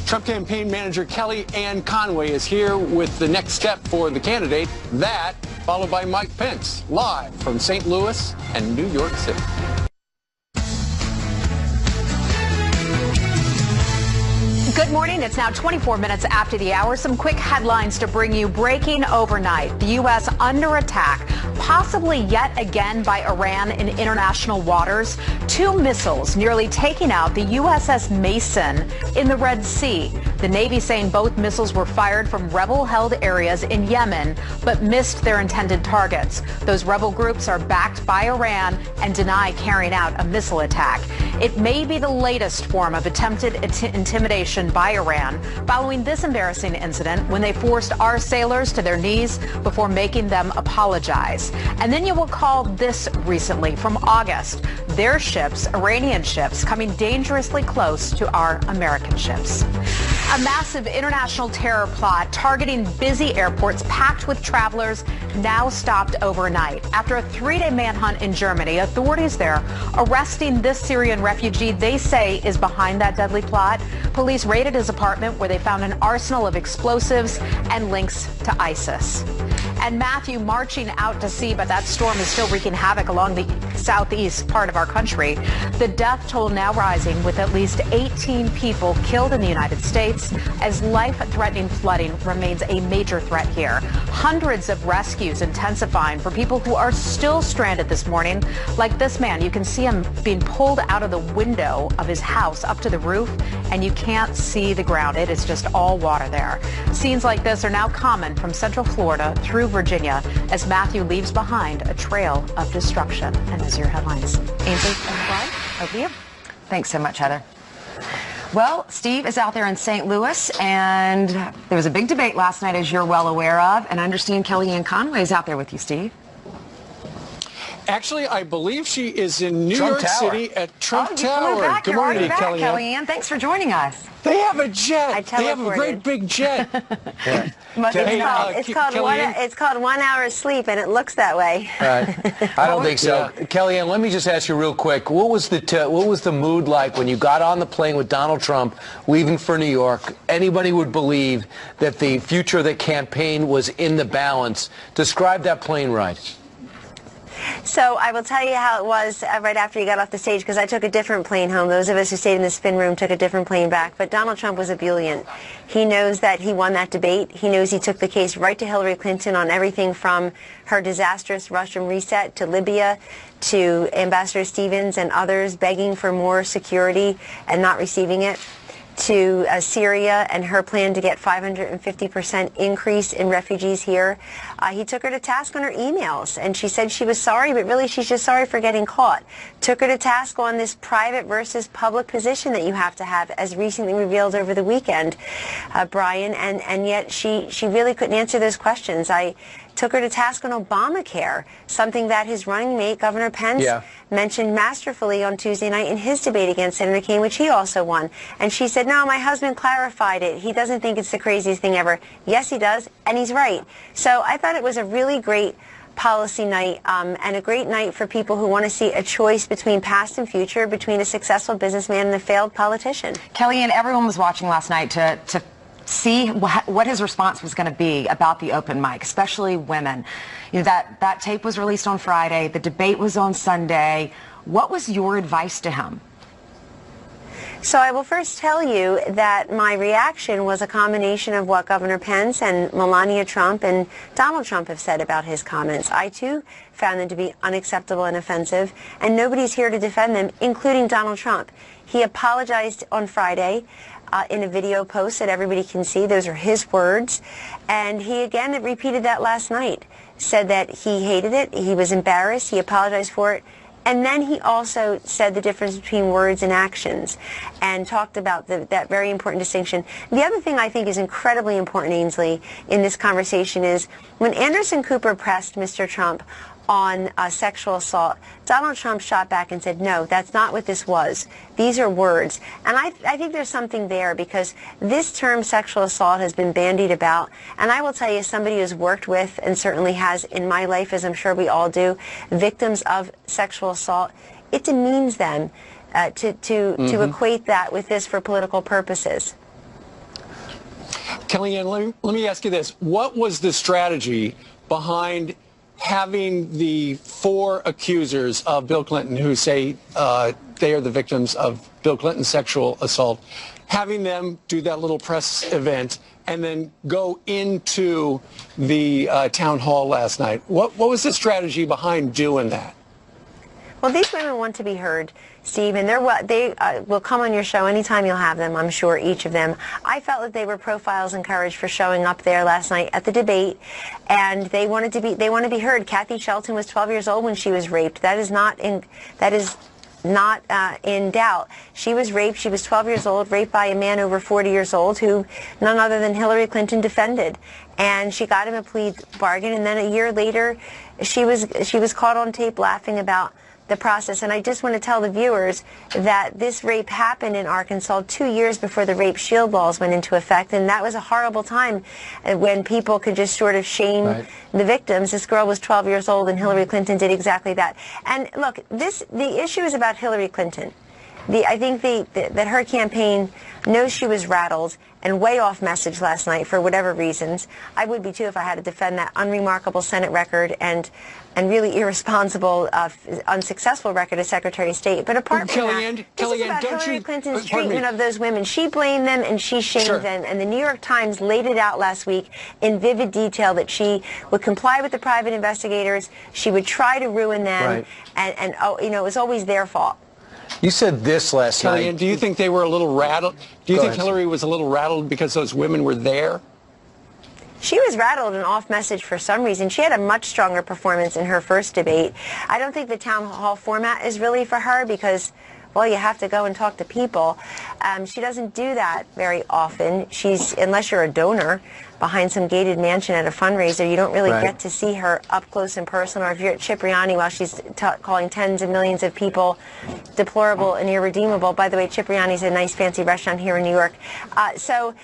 J: Trump campaign manager Kellyanne Conway is here with the next step for the candidate. That followed by Mike Pence, live from St. Louis and New York City.
A: Good morning. It's now 24 minutes after the hour. Some quick headlines to bring you. Breaking overnight. The U.S. under attack, possibly yet again by Iran in international waters. 2 missiles nearly taking out the USS Mason in the Red Sea. The Navy saying both missiles were fired from rebel-held areas in Yemen, but missed their intended targets. Those rebel groups are backed by Iran and deny carrying out a missile attack. It may be the latest form of attempted intimidation by Iran following this embarrassing incident when they forced our sailors to their knees before making them apologize. And then you will recall this recently from August. Their ships, Iranian ships, coming dangerously close to our American ships. A massive international terror plot targeting busy airports packed with travelers now stopped overnight. After a 3-day manhunt in Germany, authorities there arresting this Syrian refugee they say is behind that deadly plot. Police raided his apartment where they found an arsenal of explosives and links to ISIS. And Matthew marching out to sea, but that storm is still wreaking havoc along the southeast part of our country. The death toll now rising with at least 18 people killed in the United States as life-threatening flooding remains a major threat here. Hundreds of rescues intensifying for people who are still stranded this morning, like this man. You can see him being pulled out of the window of his house up to the roof, and you can't see the ground. It is just all water there. Scenes like this are now common from Central Florida through Virginia as Matthew leaves behind a trail of destruction. And those are your headlines. Ainsley, over to you.
B: Thanks so much, Heather. Well, Steve is out there in St. Louis, and there was a big debate last night, as you're well aware of, and I understand Kellyanne Conway is out there with you, Steve.
J: Actually, I believe she is in New
C: Trump
J: York
C: Tower.
J: City at Trump
B: You
J: Tower.
B: flew back.
J: Good
B: You're already
J: morning,
B: back,
J: Kellyanne.
B: Thanks for joining us.
J: They have a jet.
O: I
J: They have a great
O: teleported.
J: big jet.
C: Yeah.
O: It's called 1 hour sleep, and it looks that way.
C: I don't think so.
J: Yeah.
C: Kellyanne, let me just ask you real quick. What was the mood like when you got on the plane with Donald Trump leaving for New York? Anybody would believe that the future of the campaign was in the balance. Describe that plane ride.
O: So I will tell you how it was right after you got off the stage, because I took a different plane home. Those of us who stayed in the spin room took a different plane back. But Donald Trump was ebullient. He knows that he won that debate. He knows he took the case right to Hillary Clinton on everything from her disastrous Russian reset to Libya to Ambassador Stevens and others begging for more security and not receiving it, to Syria and her plan to get 550% increase in refugees here. He took her to task on her emails, and she said she was sorry, but really she's just sorry for getting caught. Took her to task on this private versus public position that you have to have, as recently revealed over the weekend, Brian, and yet she really couldn't answer those questions. I took her to task on Obamacare, something that his running mate, Governor Pence, mentioned masterfully on Tuesday night in his debate against Senator Kaine, which he also won. And she said, no, my husband clarified it. He doesn't think it's the craziest thing ever. Yes, he does, and he's right. So I thought it was a really great policy night and a great night for people who want to see a choice between past and future, between a successful businessman and a failed politician.
B: Kellyanne, everyone was watching last night to see what his response was going to be about the open mic, especially women. You know, that tape was released on Friday. The debate was on Sunday. What was your advice to him?
O: So I will first tell you that my reaction was a combination of what Governor Pence and Melania Trump and Donald Trump have said about his comments. I, too, found them to be unacceptable and offensive, and nobody's here to defend them, including Donald Trump. He apologized on Friday in a video post that everybody can see. Those are his words. And he again repeated that last night, said that he hated it, he was embarrassed, he apologized for it. And then he also said the difference between words and actions and talked about that very important distinction. The other thing I think is incredibly important, Ainsley, in this conversation is when Anderson Cooper pressed Mr. Trump on sexual assault, Donald Trump shot back and said, no, that's not what this was. These are words. And I think there's something there, because this term sexual assault has been bandied about. And I will tell you, somebody who's worked with, and certainly has in my life, as I'm sure we all do, victims of sexual assault, it demeans them to equate that with this for political purposes.
J: Kellyanne, let me ask you this. What was the strategy behind having the 4 accusers of Bill Clinton who say they are the victims of Bill Clinton's sexual assault, having them do that little press event and then go into the town hall last night? What was the strategy behind doing that?
O: Well, these women want to be heard, Steve, and they will come on your show anytime you'll have them, I'm sure, each of them. I felt that they were profiles and courage for showing up there last night at the debate, and they want to be heard. Kathy Shelton was 12 years old when she was raped. That is not in doubt. She was raped. She was 12 years old, raped by a man over 40 years old who none other than Hillary Clinton defended. And she got him a plea bargain, and then a year later she was caught on tape laughing about the process. And I just want to tell the viewers that this rape happened in Arkansas 2 years before the rape shield laws went into effect, and that was a horrible time when people could just sort of shame the victims. This girl was 12 years old, and Hillary Clinton did exactly that. And look, the issue is about Hillary Clinton. I think that her campaign knows she was rattled and way off message last night for whatever reasons. I would be too if I had to defend that unremarkable Senate record and really irresponsible, unsuccessful record as Secretary of State. But apart from that, this is about Hillary Clinton's treatment of those women. She blamed them and she shamed them. And the New York Times laid it out last week in vivid detail that she would comply with the private investigators. She would try to ruin them. And it was always their fault.
C: You said this last night.
J: Kellyanne, do you think they were a little rattled? Do you think Hillary was a little rattled because those women were there?
O: She was rattled and off message for some reason. She had a much stronger performance in her first debate. I don't think the town hall format is really for her, because well, you have to go and talk to people. She doesn't do that very often. Unless you're a donor behind some gated mansion at a fundraiser, you don't really get to see her up close and personal. Or if you're at Cipriani while she's calling tens of millions of people deplorable and irredeemable. By the way, Cipriani's a nice fancy restaurant here in New York. So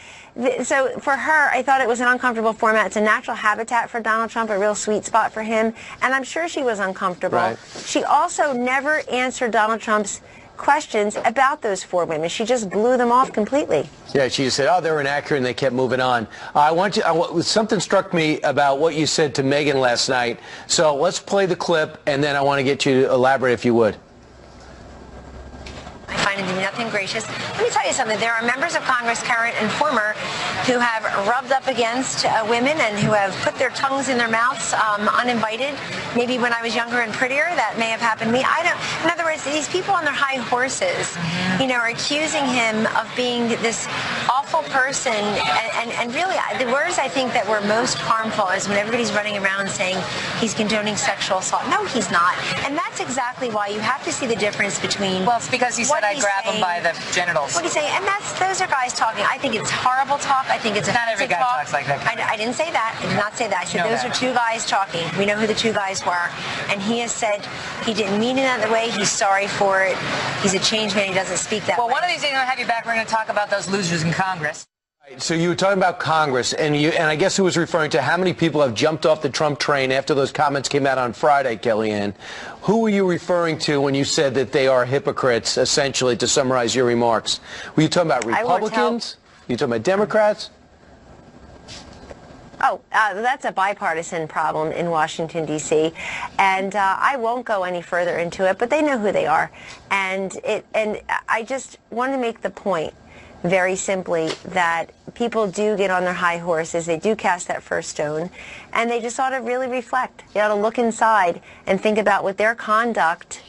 O: for her, I thought it was an uncomfortable format. It's a natural habitat for Donald Trump, a real sweet spot for him. And I'm sure she was uncomfortable. Right. She also never answered Donald Trump's questions about those 4 women. She just blew them off completely.
C: Yeah, she said, oh, they're inaccurate, and they kept moving on. Something struck me about what you said to Megyn last night. So let's play the clip, and then I want to get you to elaborate if you would.
O: I find it nothing gracious. Let me tell you something. There are members of Congress, current and former, who have rubbed up against women and who have put their tongues in their mouths uninvited. Maybe when I was younger and prettier, that may have happened to me. In other words, these people on their high horses, are accusing him of being this awful person. And really, the words I think that were most harmful is when everybody's running around saying he's condoning sexual assault. No, he's not. And that's exactly why you have to see the difference between.
L: Well, it's because he said I grab him by the genitals.
O: What he's saying, and those are guys talking. I think it's horrible talk. I think it's
L: not every guy talks like that.
O: I didn't say that. I did not say that. I said those are 2 guys talking. We know who the 2 guys were, and he has said he didn't mean it that way. He's sorry for it. He's a changed man. He doesn't speak that way.
L: Well, one of these days I'm going to have you back. We're going to talk about those losers in Congress.
C: So you were talking about Congress, and I guess it was referring to how many people have jumped off the Trump train after those comments came out on Friday, Kellyanne. Who were you referring to when you said that they are hypocrites, essentially, to summarize your remarks? Were you talking about Republicans? Were you talking about Democrats?
O: Oh, that's a bipartisan problem in Washington, D.C., and I won't go any further into it, but they know who they are. And I just want to make the point very simply that people do get on their high horses. They do cast that first stone, and they just ought to really reflect. They ought to look inside and think about what their conduct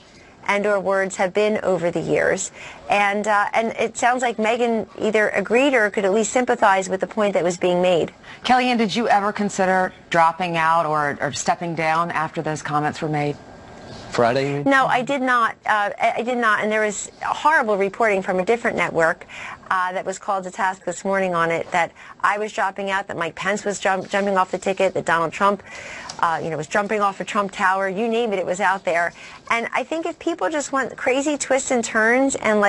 O: and or words have been over the years. And it sounds like Megyn either agreed or could at least sympathize with the point that was being made.
B: Kellyanne, did you ever consider dropping out or stepping down after those comments were made?
C: Friday?
O: No, I did not. I did not. And there was horrible reporting from a different network that was called to task this morning on it, that I was dropping out, that Mike Pence was jumping off the ticket, that Donald Trump was jumping off a Trump Tower. You name it, it was out there. And I think if people just want crazy twists and turns and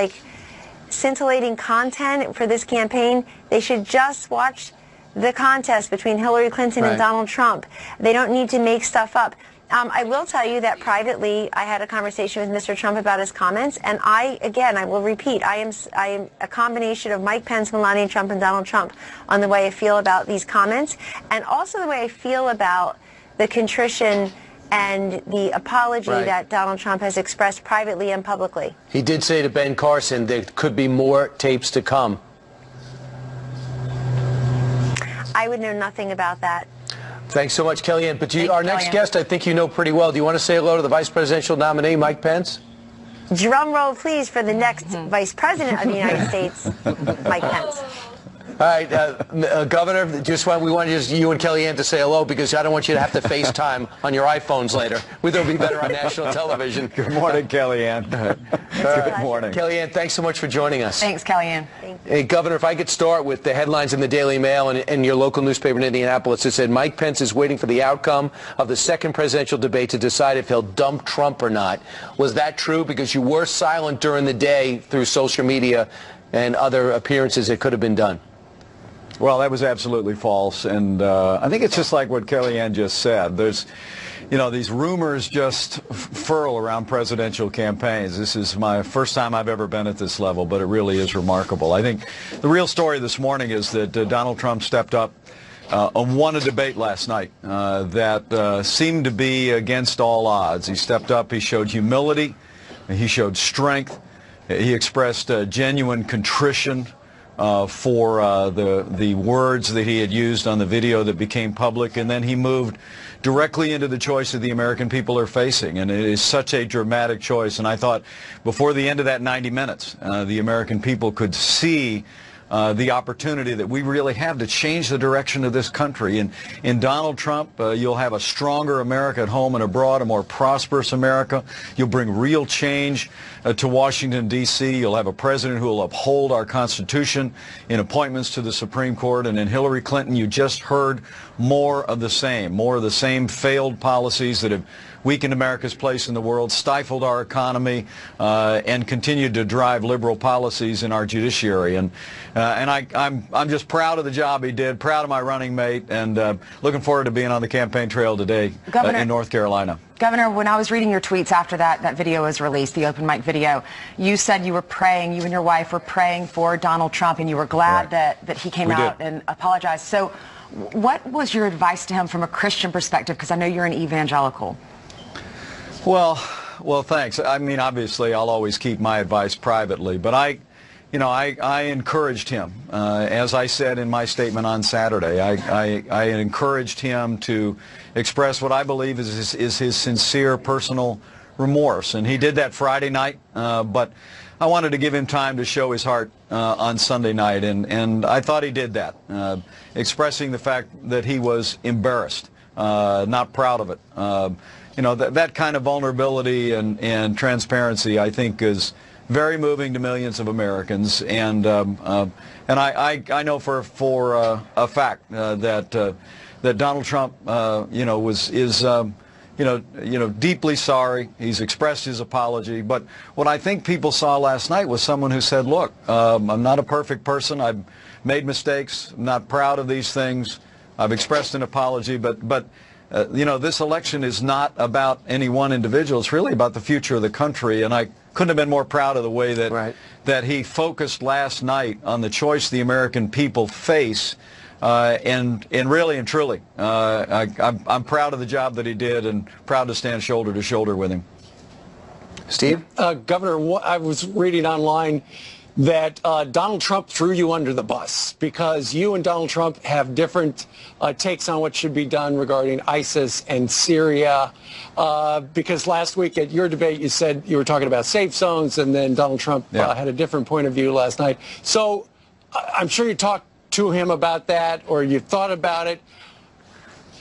O: scintillating content for this campaign, they should just watch the contest between Hillary Clinton and Donald Trump. They don't need to make stuff up. I will tell you that privately I had a conversation with Mr. Trump about his comments, and I will repeat, I am a combination of Mike Pence, Melania Trump, and Donald Trump on the way I feel about these comments, and also the way I feel about the contrition and the apology that Donald Trump has expressed privately and publicly.
C: He did say to Ben Carson there could be more tapes to come.
O: I would know nothing about that.
C: Thanks so much, Kellyanne. But our next guest, I think you know pretty well. Do you want to say hello to the vice presidential nominee, Mike Pence?
O: Drum roll, please, for the next vice president of the United States, Mike Pence.
C: All right, Governor, we want you and Kellyanne to say hello because I don't want you to have to FaceTime on your iPhones later. We thought it would be better on national television.
P: Good morning, Kellyanne. Good morning.
C: Kellyanne, thanks so much for joining us.
B: Thanks, Kellyanne.
C: Hey, Governor, if I could start with the headlines in the Daily Mail and your local newspaper in Indianapolis. It said Mike Pence is waiting for the outcome of the second presidential debate to decide if he'll dump Trump or not. Was that true? Because you were silent during the day through social media and other appearances that could have been done.
P: Well, that was absolutely false, and I think it's just like what Kellyanne just said. There's, these rumors just furl around presidential campaigns. This is my first time I've ever been at this level, but it really is remarkable. I think the real story this morning is that Donald Trump stepped up and won a debate last night that seemed to be against all odds. He stepped up, he showed humility, he showed strength, he expressed genuine contrition for the words that he had used on the video that became public, and then he moved directly into the choice that the American people are facing, and it is such a dramatic choice. And I thought before the end of that 90 minutes, the American people could see the opportunity that we really have to change the direction of this country. In Donald Trump, you'll have a stronger America at home and abroad, a more prosperous America. You'll bring real change to Washington, D.C. You'll have a president who will uphold our Constitution in appointments to the Supreme Court. And in Hillary Clinton, you just heard more of the same failed policies that have weakened America's place in the world, stifled our economy, and continued to drive liberal policies in our judiciary. And I'm just proud of the job he did, proud of my running mate, and looking forward to being on the campaign trail today in North Carolina.
B: Governor, when I was reading your tweets after that video was released, the open mic video, you said you were praying, you and your wife were praying for Donald Trump, and you were glad that he came out and apologized. So what was your advice to him from a Christian perspective? Because I know you're an evangelical.
P: Well, thanks. I mean, obviously, I'll always keep my advice privately, but I encouraged him. As I said in my statement on Saturday, I encouraged him to express what I believe is his sincere personal remorse. And he did that Friday night, but I wanted to give him time to show his heart on Sunday night, and I thought he did that, expressing the fact that he was embarrassed, not proud of it. That kind of vulnerability and transparency, I think, is very moving to millions of Americans, and I know for a fact that Donald Trump, is deeply sorry. He's expressed his apology, but what I think people saw last night was someone who said, "Look, I'm not a perfect person. I've made mistakes. I'm not proud of these things. I've expressed an apology, but." This election is not about any one individual. It's really about the future of the country, and I couldn't have been more proud of the way that he focused last night on the choice the American people face, and really and truly, I'm proud of the job that he did and proud to stand shoulder to shoulder with him.
F: Steve?
J: Governor, I was reading online that Donald Trump threw you under the bus because you and Donald Trump have different takes on what should be done regarding ISIS and Syria. Because last week at your debate, you said you were talking about safe zones, and then Donald Trump had a different point of view last night. So I'm sure you talked to him about that, or you thought about it.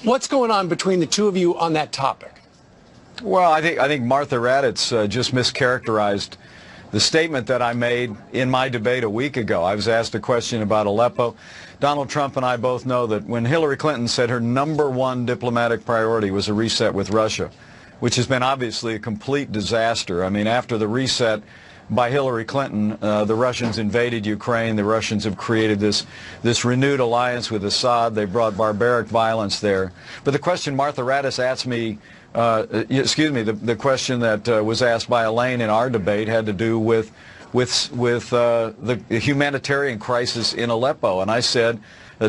J: What's going on between the two of you on that topic?
P: Well, I think Martha Raddatz just mischaracterized the statement that I made in my debate a week ago. I was asked a question about Aleppo. Donald Trump and I both know that when Hillary Clinton said her #1 diplomatic priority was a reset with Russia, which has been obviously a complete disaster. I mean, after the reset by Hillary Clinton, the Russians invaded Ukraine. The Russians have created this renewed alliance with Assad. They brought barbaric violence there. But the question Martha Raddatz asked me, the question that was asked by Elaine in our debate had to do with the humanitarian crisis in Aleppo. And I said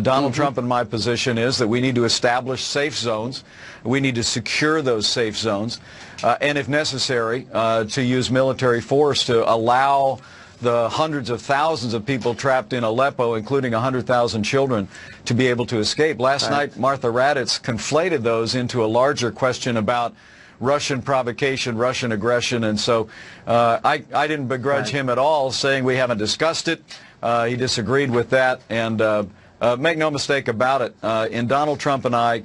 P: Donald Trump and my position is that we need to establish safe zones. We need to secure those safe zones, and if necessary, to use military force to allow the hundreds of thousands of people trapped in Aleppo, including 100,000 children, to be able to escape. Last night, Martha Raddatz conflated those into a larger question about Russian provocation, Russian aggression, and so I didn't begrudge him at all saying we haven't discussed it. He disagreed with that, and make no mistake about it, in Donald Trump and I,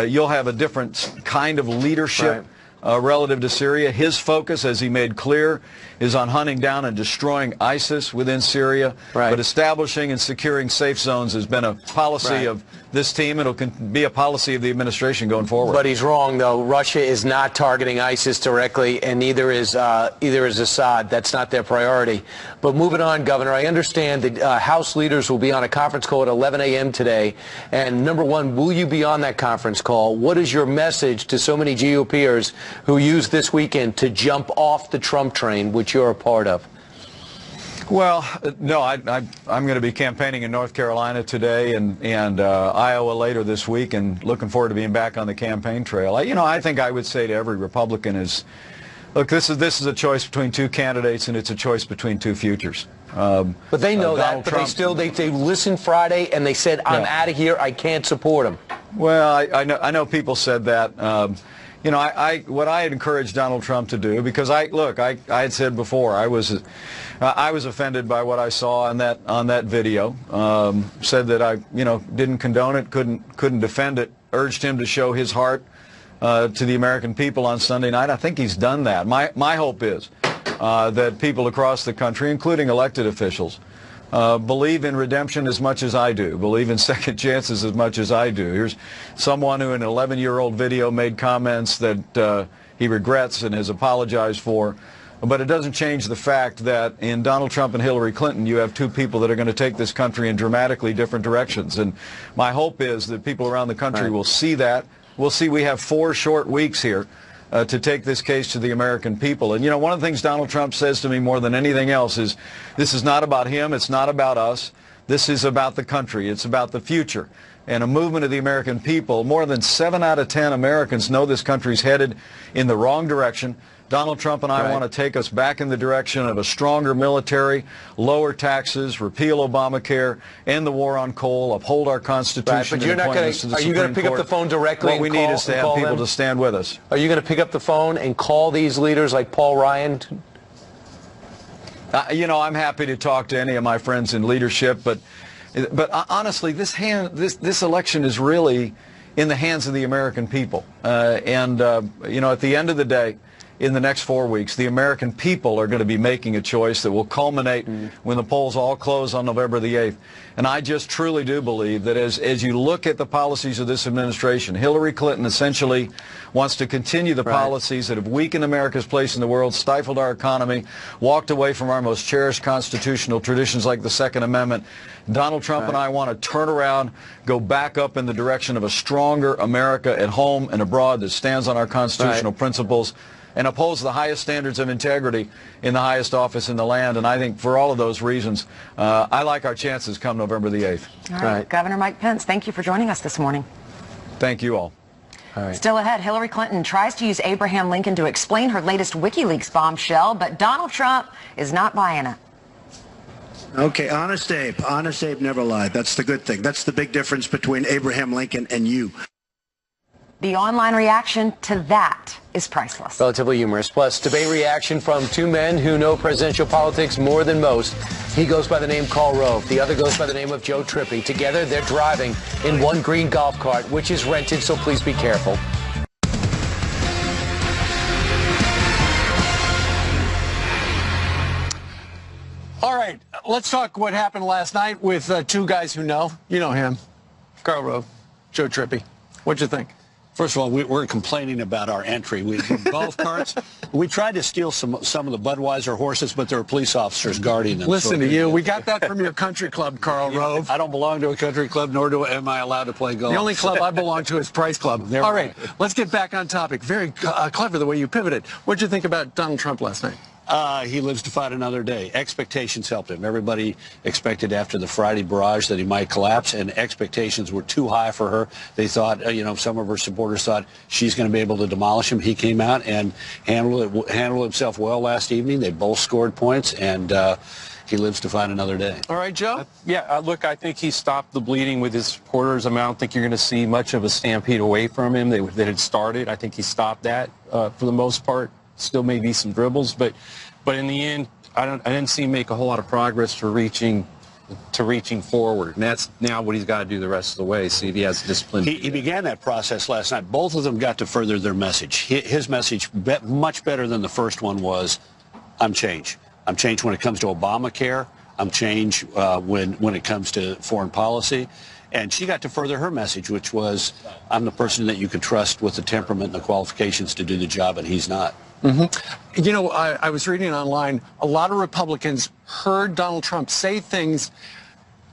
P: you'll have a different kind of leadership relative to Syria. His focus, as he made clear, is on hunting down and destroying ISIS within Syria. But establishing and securing safe zones has been a policy of this team. It'll be a policy of the administration going forward.
F: But he's wrong, though. Russia is not targeting ISIS directly, and neither is Assad. That's not their priority. But moving on, Governor, I understand that House leaders will be on a conference call at 11 a.m. today. And number one, will you be on that conference call? What is your message to so many GOPers who used this weekend to jump off the Trump train, which you're a part of?
P: Well, no, I'm going to be campaigning in North Carolina today and Iowa later this week, and looking forward to being back on the campaign trail. I think I would say to every Republican is, look, this is a choice between two candidates, and it's a choice between two futures.
F: But they know that, but they listened Friday and they said, I'm out of here, I can't support him.
P: Well, I know people said that. you know, what I had encouraged Donald Trump to do, because I had said before I was offended by what I saw on that video. Said that I, you know, didn't condone it, couldn't defend it. Urged him to show his heart to the American people on Sunday night. I think he's done that. My hope is that people across the country, including elected officials, believe in redemption as much as I do, believe in second chances as much as I do. Here's someone who in an 11-year-old video made comments that he regrets and has apologized for. But it doesn't change the fact that in Donald Trump and Hillary Clinton, you have two people that are going to take this country in dramatically different directions. And my hope is that people around the country will see that. We'll see we have 4 short weeks here to take this case to the American people. And, you know, one of the things Donald Trump says to me more than anything else is, this is not about him, it's not about us, this is about the country, it's about the future. And a movement of the American people. More than 7 out of 10 Americans know this country's headed in the wrong direction. Donald Trump and I want to take us back in the direction of a stronger military, lower taxes, repeal Obamacare, end the war on coal, uphold our Constitution.
C: But you're not going to. Are you going to pick up the phone directly?
P: What we need is to have people to stand with us.
C: Are you going to pick up the phone and call these leaders like Paul Ryan?
P: You know, I'm happy to talk to any of my friends in leadership, but honestly, this election is really in the hands of the American people. You know, at the end of the day, in the next 4 weeks, the American people are going to be making a choice that will culminate when the polls all close on November the 8th. And I just truly do believe that as you look at the policies of this administration, Hillary Clinton essentially wants to continue the policies that have weakened America's place in the world, stifled our economy, walked away from our most cherished constitutional traditions like the Second Amendment. Donald Trump and I want to turn around, go back up in the direction of a stronger America at home and abroad that stands on our constitutional principles and upholds the highest standards of integrity in the highest office in the land. And I think for all of those reasons, I like our chances come November the 8th.
B: All right. Governor Mike Pence, thank you for joining us this morning.
P: Thank you all.
B: Still ahead, Hillary Clinton tries to use Abraham Lincoln to explain her latest WikiLeaks bombshell, but Donald Trump is not buying it.
D: Okay, Honest Abe never lied. That's the good thing. That's the big difference between Abraham Lincoln and you.
B: The online reaction to that is priceless.
C: Relatively humorous. Plus, debate reaction from 2 men who know presidential politics more than most. He goes by the name Karl Rove. The other goes by the name of Joe Trippi. Together, they're driving in one green golf cart, which is rented, so please be careful.
J: All right, let's talk what happened last night with 2 guys who know. You know him, Karl Rove, Joe Trippi. What'd you think?
Q: First of all, we're complaining about our entry. We golf carts. We tried to steal some of the Budweiser horses, but there were police officers guarding them.
J: Listen to you. We got that from your country club, Karl Rove.
Q: I don't belong to a country club, nor am I allowed to play golf.
J: The only club I belong to is Price Club. All right, let's get back on topic. Very clever the way you pivoted. What'd you think about Donald Trump last night?
Q: He lives to fight another day. Expectations helped him. Everybody expected after the Friday barrage that he might collapse, and expectations were too high for her. They thought, you know, some of her supporters thought she's going to be able to demolish him. He came out and handled himself well last evening. They both scored points, and he lives to fight another day.
J: All right, Joe?
R: Look, I think he stopped the bleeding with his supporters. I don't think you're going to see much of a stampede away from him that had started. I think he stopped that for the most part. Still may be some dribbles, but in the end, I didn't see him make a whole lot of progress to reaching forward, and that's now what he's got to do the rest of the way. See if he has discipline.
Q: He began that process last night. Both of them got to further their message. His message, much better than the first one, was, "I'm changed. I'm changed when it comes to Obamacare. I'm changed when it comes to foreign policy." And she got to further her message, which was, "I'm the person that you can trust with the temperament and the qualifications to do the job," and he's not.
J: You know, I was reading online, a lot of Republicans heard Donald Trump say things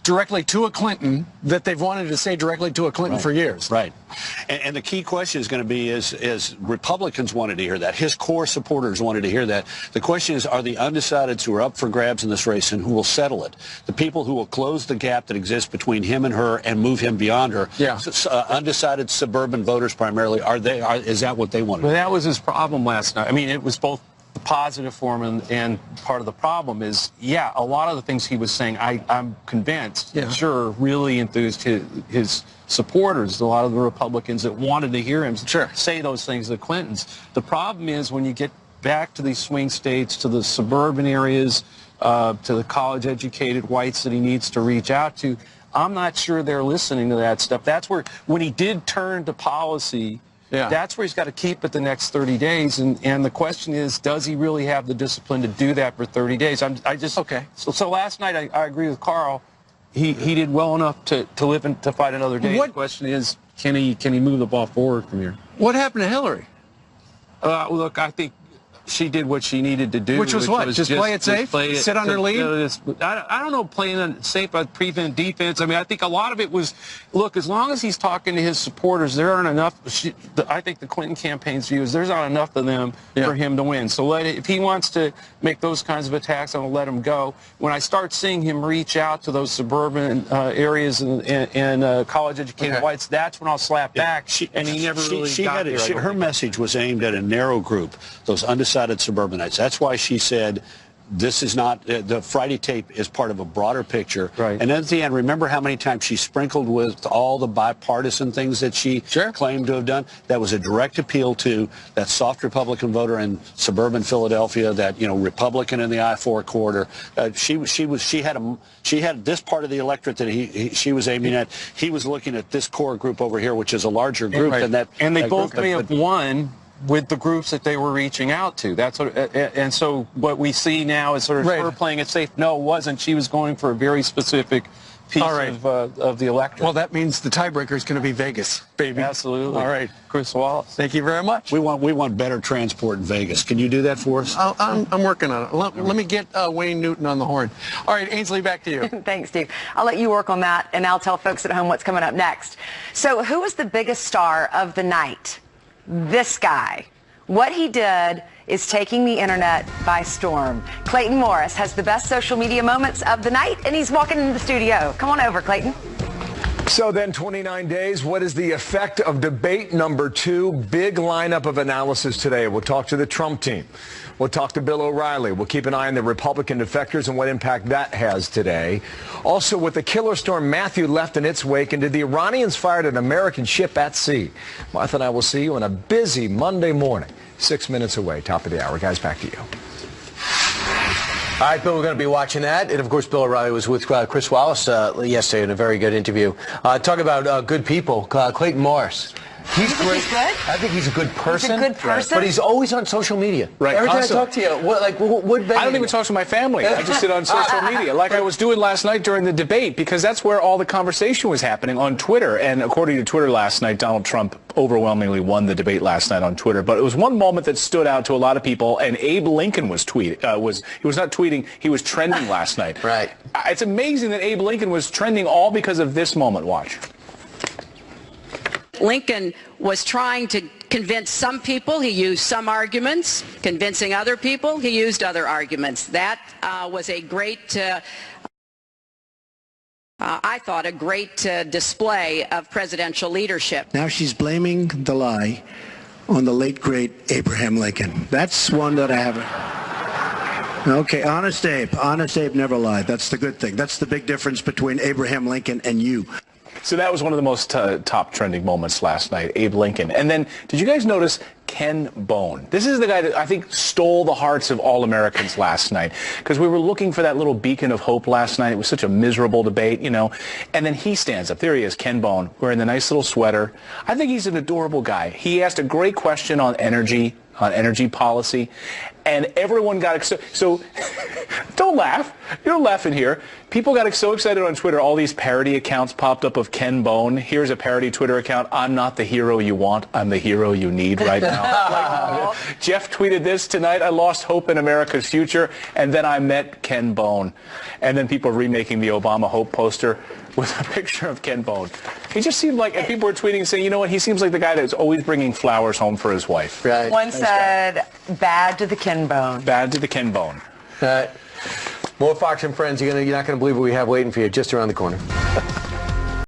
J: directly to a Clinton that they've wanted to say directly to a Clinton for years.
Q: Right. And the key question is going to be is Republicans wanted to hear that. His core supporters wanted to hear that. The question is, are the undecideds who are up for grabs in this race and who will settle it? The people who will close the gap that exists between him and her and move him beyond her. Yeah. Undecided suburban voters primarily, is that what they wanted?
R: Well, that was his problem last night. I mean, it was both the positive for him, and part of the problem is, yeah, a lot of the things he was saying, I'm convinced, sure, really enthused his supporters, a lot of the Republicans that wanted to hear him say those things to the Clintons. The problem is when you get back to these swing states, to the suburban areas, to the college-educated whites that he needs to reach out to, I'm not sure they're listening to that stuff. That's where, when he did turn to policy, that's where he's got to keep it the next 30 days. And the question is, does he really have the discipline to do that for 30 days? So last night, I agree with Carl. He did well enough to live and to fight another day. The question is, can he move the ball forward from here?
J: What happened to Hillary?
R: Look, I think she did what she needed to do.
J: Which was what? Just play it safe? Sit on her lead?
R: I don't know, playing it safe, but prevent defense. I mean, I think a lot of it was, look, as long as he's talking to his supporters, there aren't enough. I think the Clinton campaign's view is there's not enough of them for him to win. So if he wants to make those kinds of attacks, I'm going to let him go. When I start seeing him reach out to those suburban areas and college-educated whites, that's when I'll slap back. And he never really got there.
Q: Her message was aimed at a narrow group, those undecided suburbanites. That's why she said this is not, the Friday tape is part of a broader picture. Right. And at the end, remember how many times she sprinkled with all the bipartisan things that she claimed to have done? That was a direct appeal to that soft Republican voter in suburban Philadelphia, that, you know, Republican in the I-4 corridor. She had this part of the electorate that she was aiming at. He was looking at this core group over here, which is a larger group than that.
R: And they both may have won with the groups that they were reaching out to. That's what, and so what we see now is sort of her playing it safe. No, it wasn't. She was going for a very specific piece of the electorate.
J: Well, that means the tiebreaker is going to be Vegas, baby.
R: Absolutely.
J: All right.
R: Chris Wallace.
J: Thank you very much.
Q: We want better transport in Vegas. Can you do that for us?
J: I'm working on it. Let me get Wayne Newton on the horn. All right, Ainsley, back to you.
B: Thanks, Steve. I'll let you work on that, and I'll tell folks at home what's coming up next. So who was the biggest star of the night? This guy. What he did is taking the internet by storm. Clayton Morris has the best social media moments of the night, and he's walking into the studio. Come on over, Clayton.
G: So then 29 days, what is the effect of debate number 2? Big lineup of analysis today. We'll talk to the Trump team. We'll talk to Bill O'Reilly. We'll keep an eye on the Republican defectors and what impact that has today. Also, with the killer storm Matthew left in its wake, and did the Iranians fire an American ship at sea? Martha and I will see you on a busy Monday morning. 6 minutes away, top of the hour. Guys, back to you.
C: All right, Bill, we're going to be watching that. And, of course, Bill O'Reilly was with Chris Wallace yesterday in a very good interview. Talk about good people. Clayton Morris. He's great.
B: He's good?
C: I think he's a good person.
B: He's a good person?
C: But he's always on social media.
J: Right.
C: Every time I talk to you,
J: I don't even talk to my family. I just sit on social media, like I was doing last night during the debate, because that's where all the conversation was happening on Twitter. And according to Twitter last night, Donald Trump overwhelmingly won the debate last night on Twitter. But it was one moment that stood out to a lot of people, and Abe Lincoln was tweeting. He was not tweeting. He was trending last night.
C: Right.
J: It's amazing that Abe Lincoln was trending all because of this moment. Watch.
U: Lincoln was trying to convince some people. He used some arguments. Convincing other people, he used other arguments. That was a great, I thought, a great display of presidential leadership.
D: Now she's blaming the lie on the late, great Abraham Lincoln. That's one that I haven't. Okay, Honest Abe. Honest Abe never lied. That's the good thing. That's the big difference between Abraham Lincoln and you.
J: So that was one of the most top trending moments last night, Abe Lincoln. And then, did you guys notice Ken Bone? This is the guy that I think stole the hearts of all Americans last night, because we were looking for that little beacon of hope last night. It was such a miserable debate, you know. And then he stands up. There he is, Ken Bone, wearing the nice little sweater. I think he's an adorable guy. He asked a great question on energy policy, and everyone got excited. So don't laugh. You're laughing here. People got so excited on Twitter. All these parody accounts popped up of Ken Bone. Here's a parody Twitter account. I'm not the hero you want. I'm the hero you need right now. Jeff tweeted this tonight. I lost hope in America's future, and then I met Ken Bone. And then people remaking the Obama Hope poster with a picture of Ken Bone. He just seemed like, and people were tweeting saying, you know what, he seems like the guy that's always bringing flowers home for his wife.
C: Right.
B: One said, bad to the Ken Bone.
J: Bad to the Ken Bone.
C: More Fox and Friends. You're not going to believe what we have waiting for you just around the corner.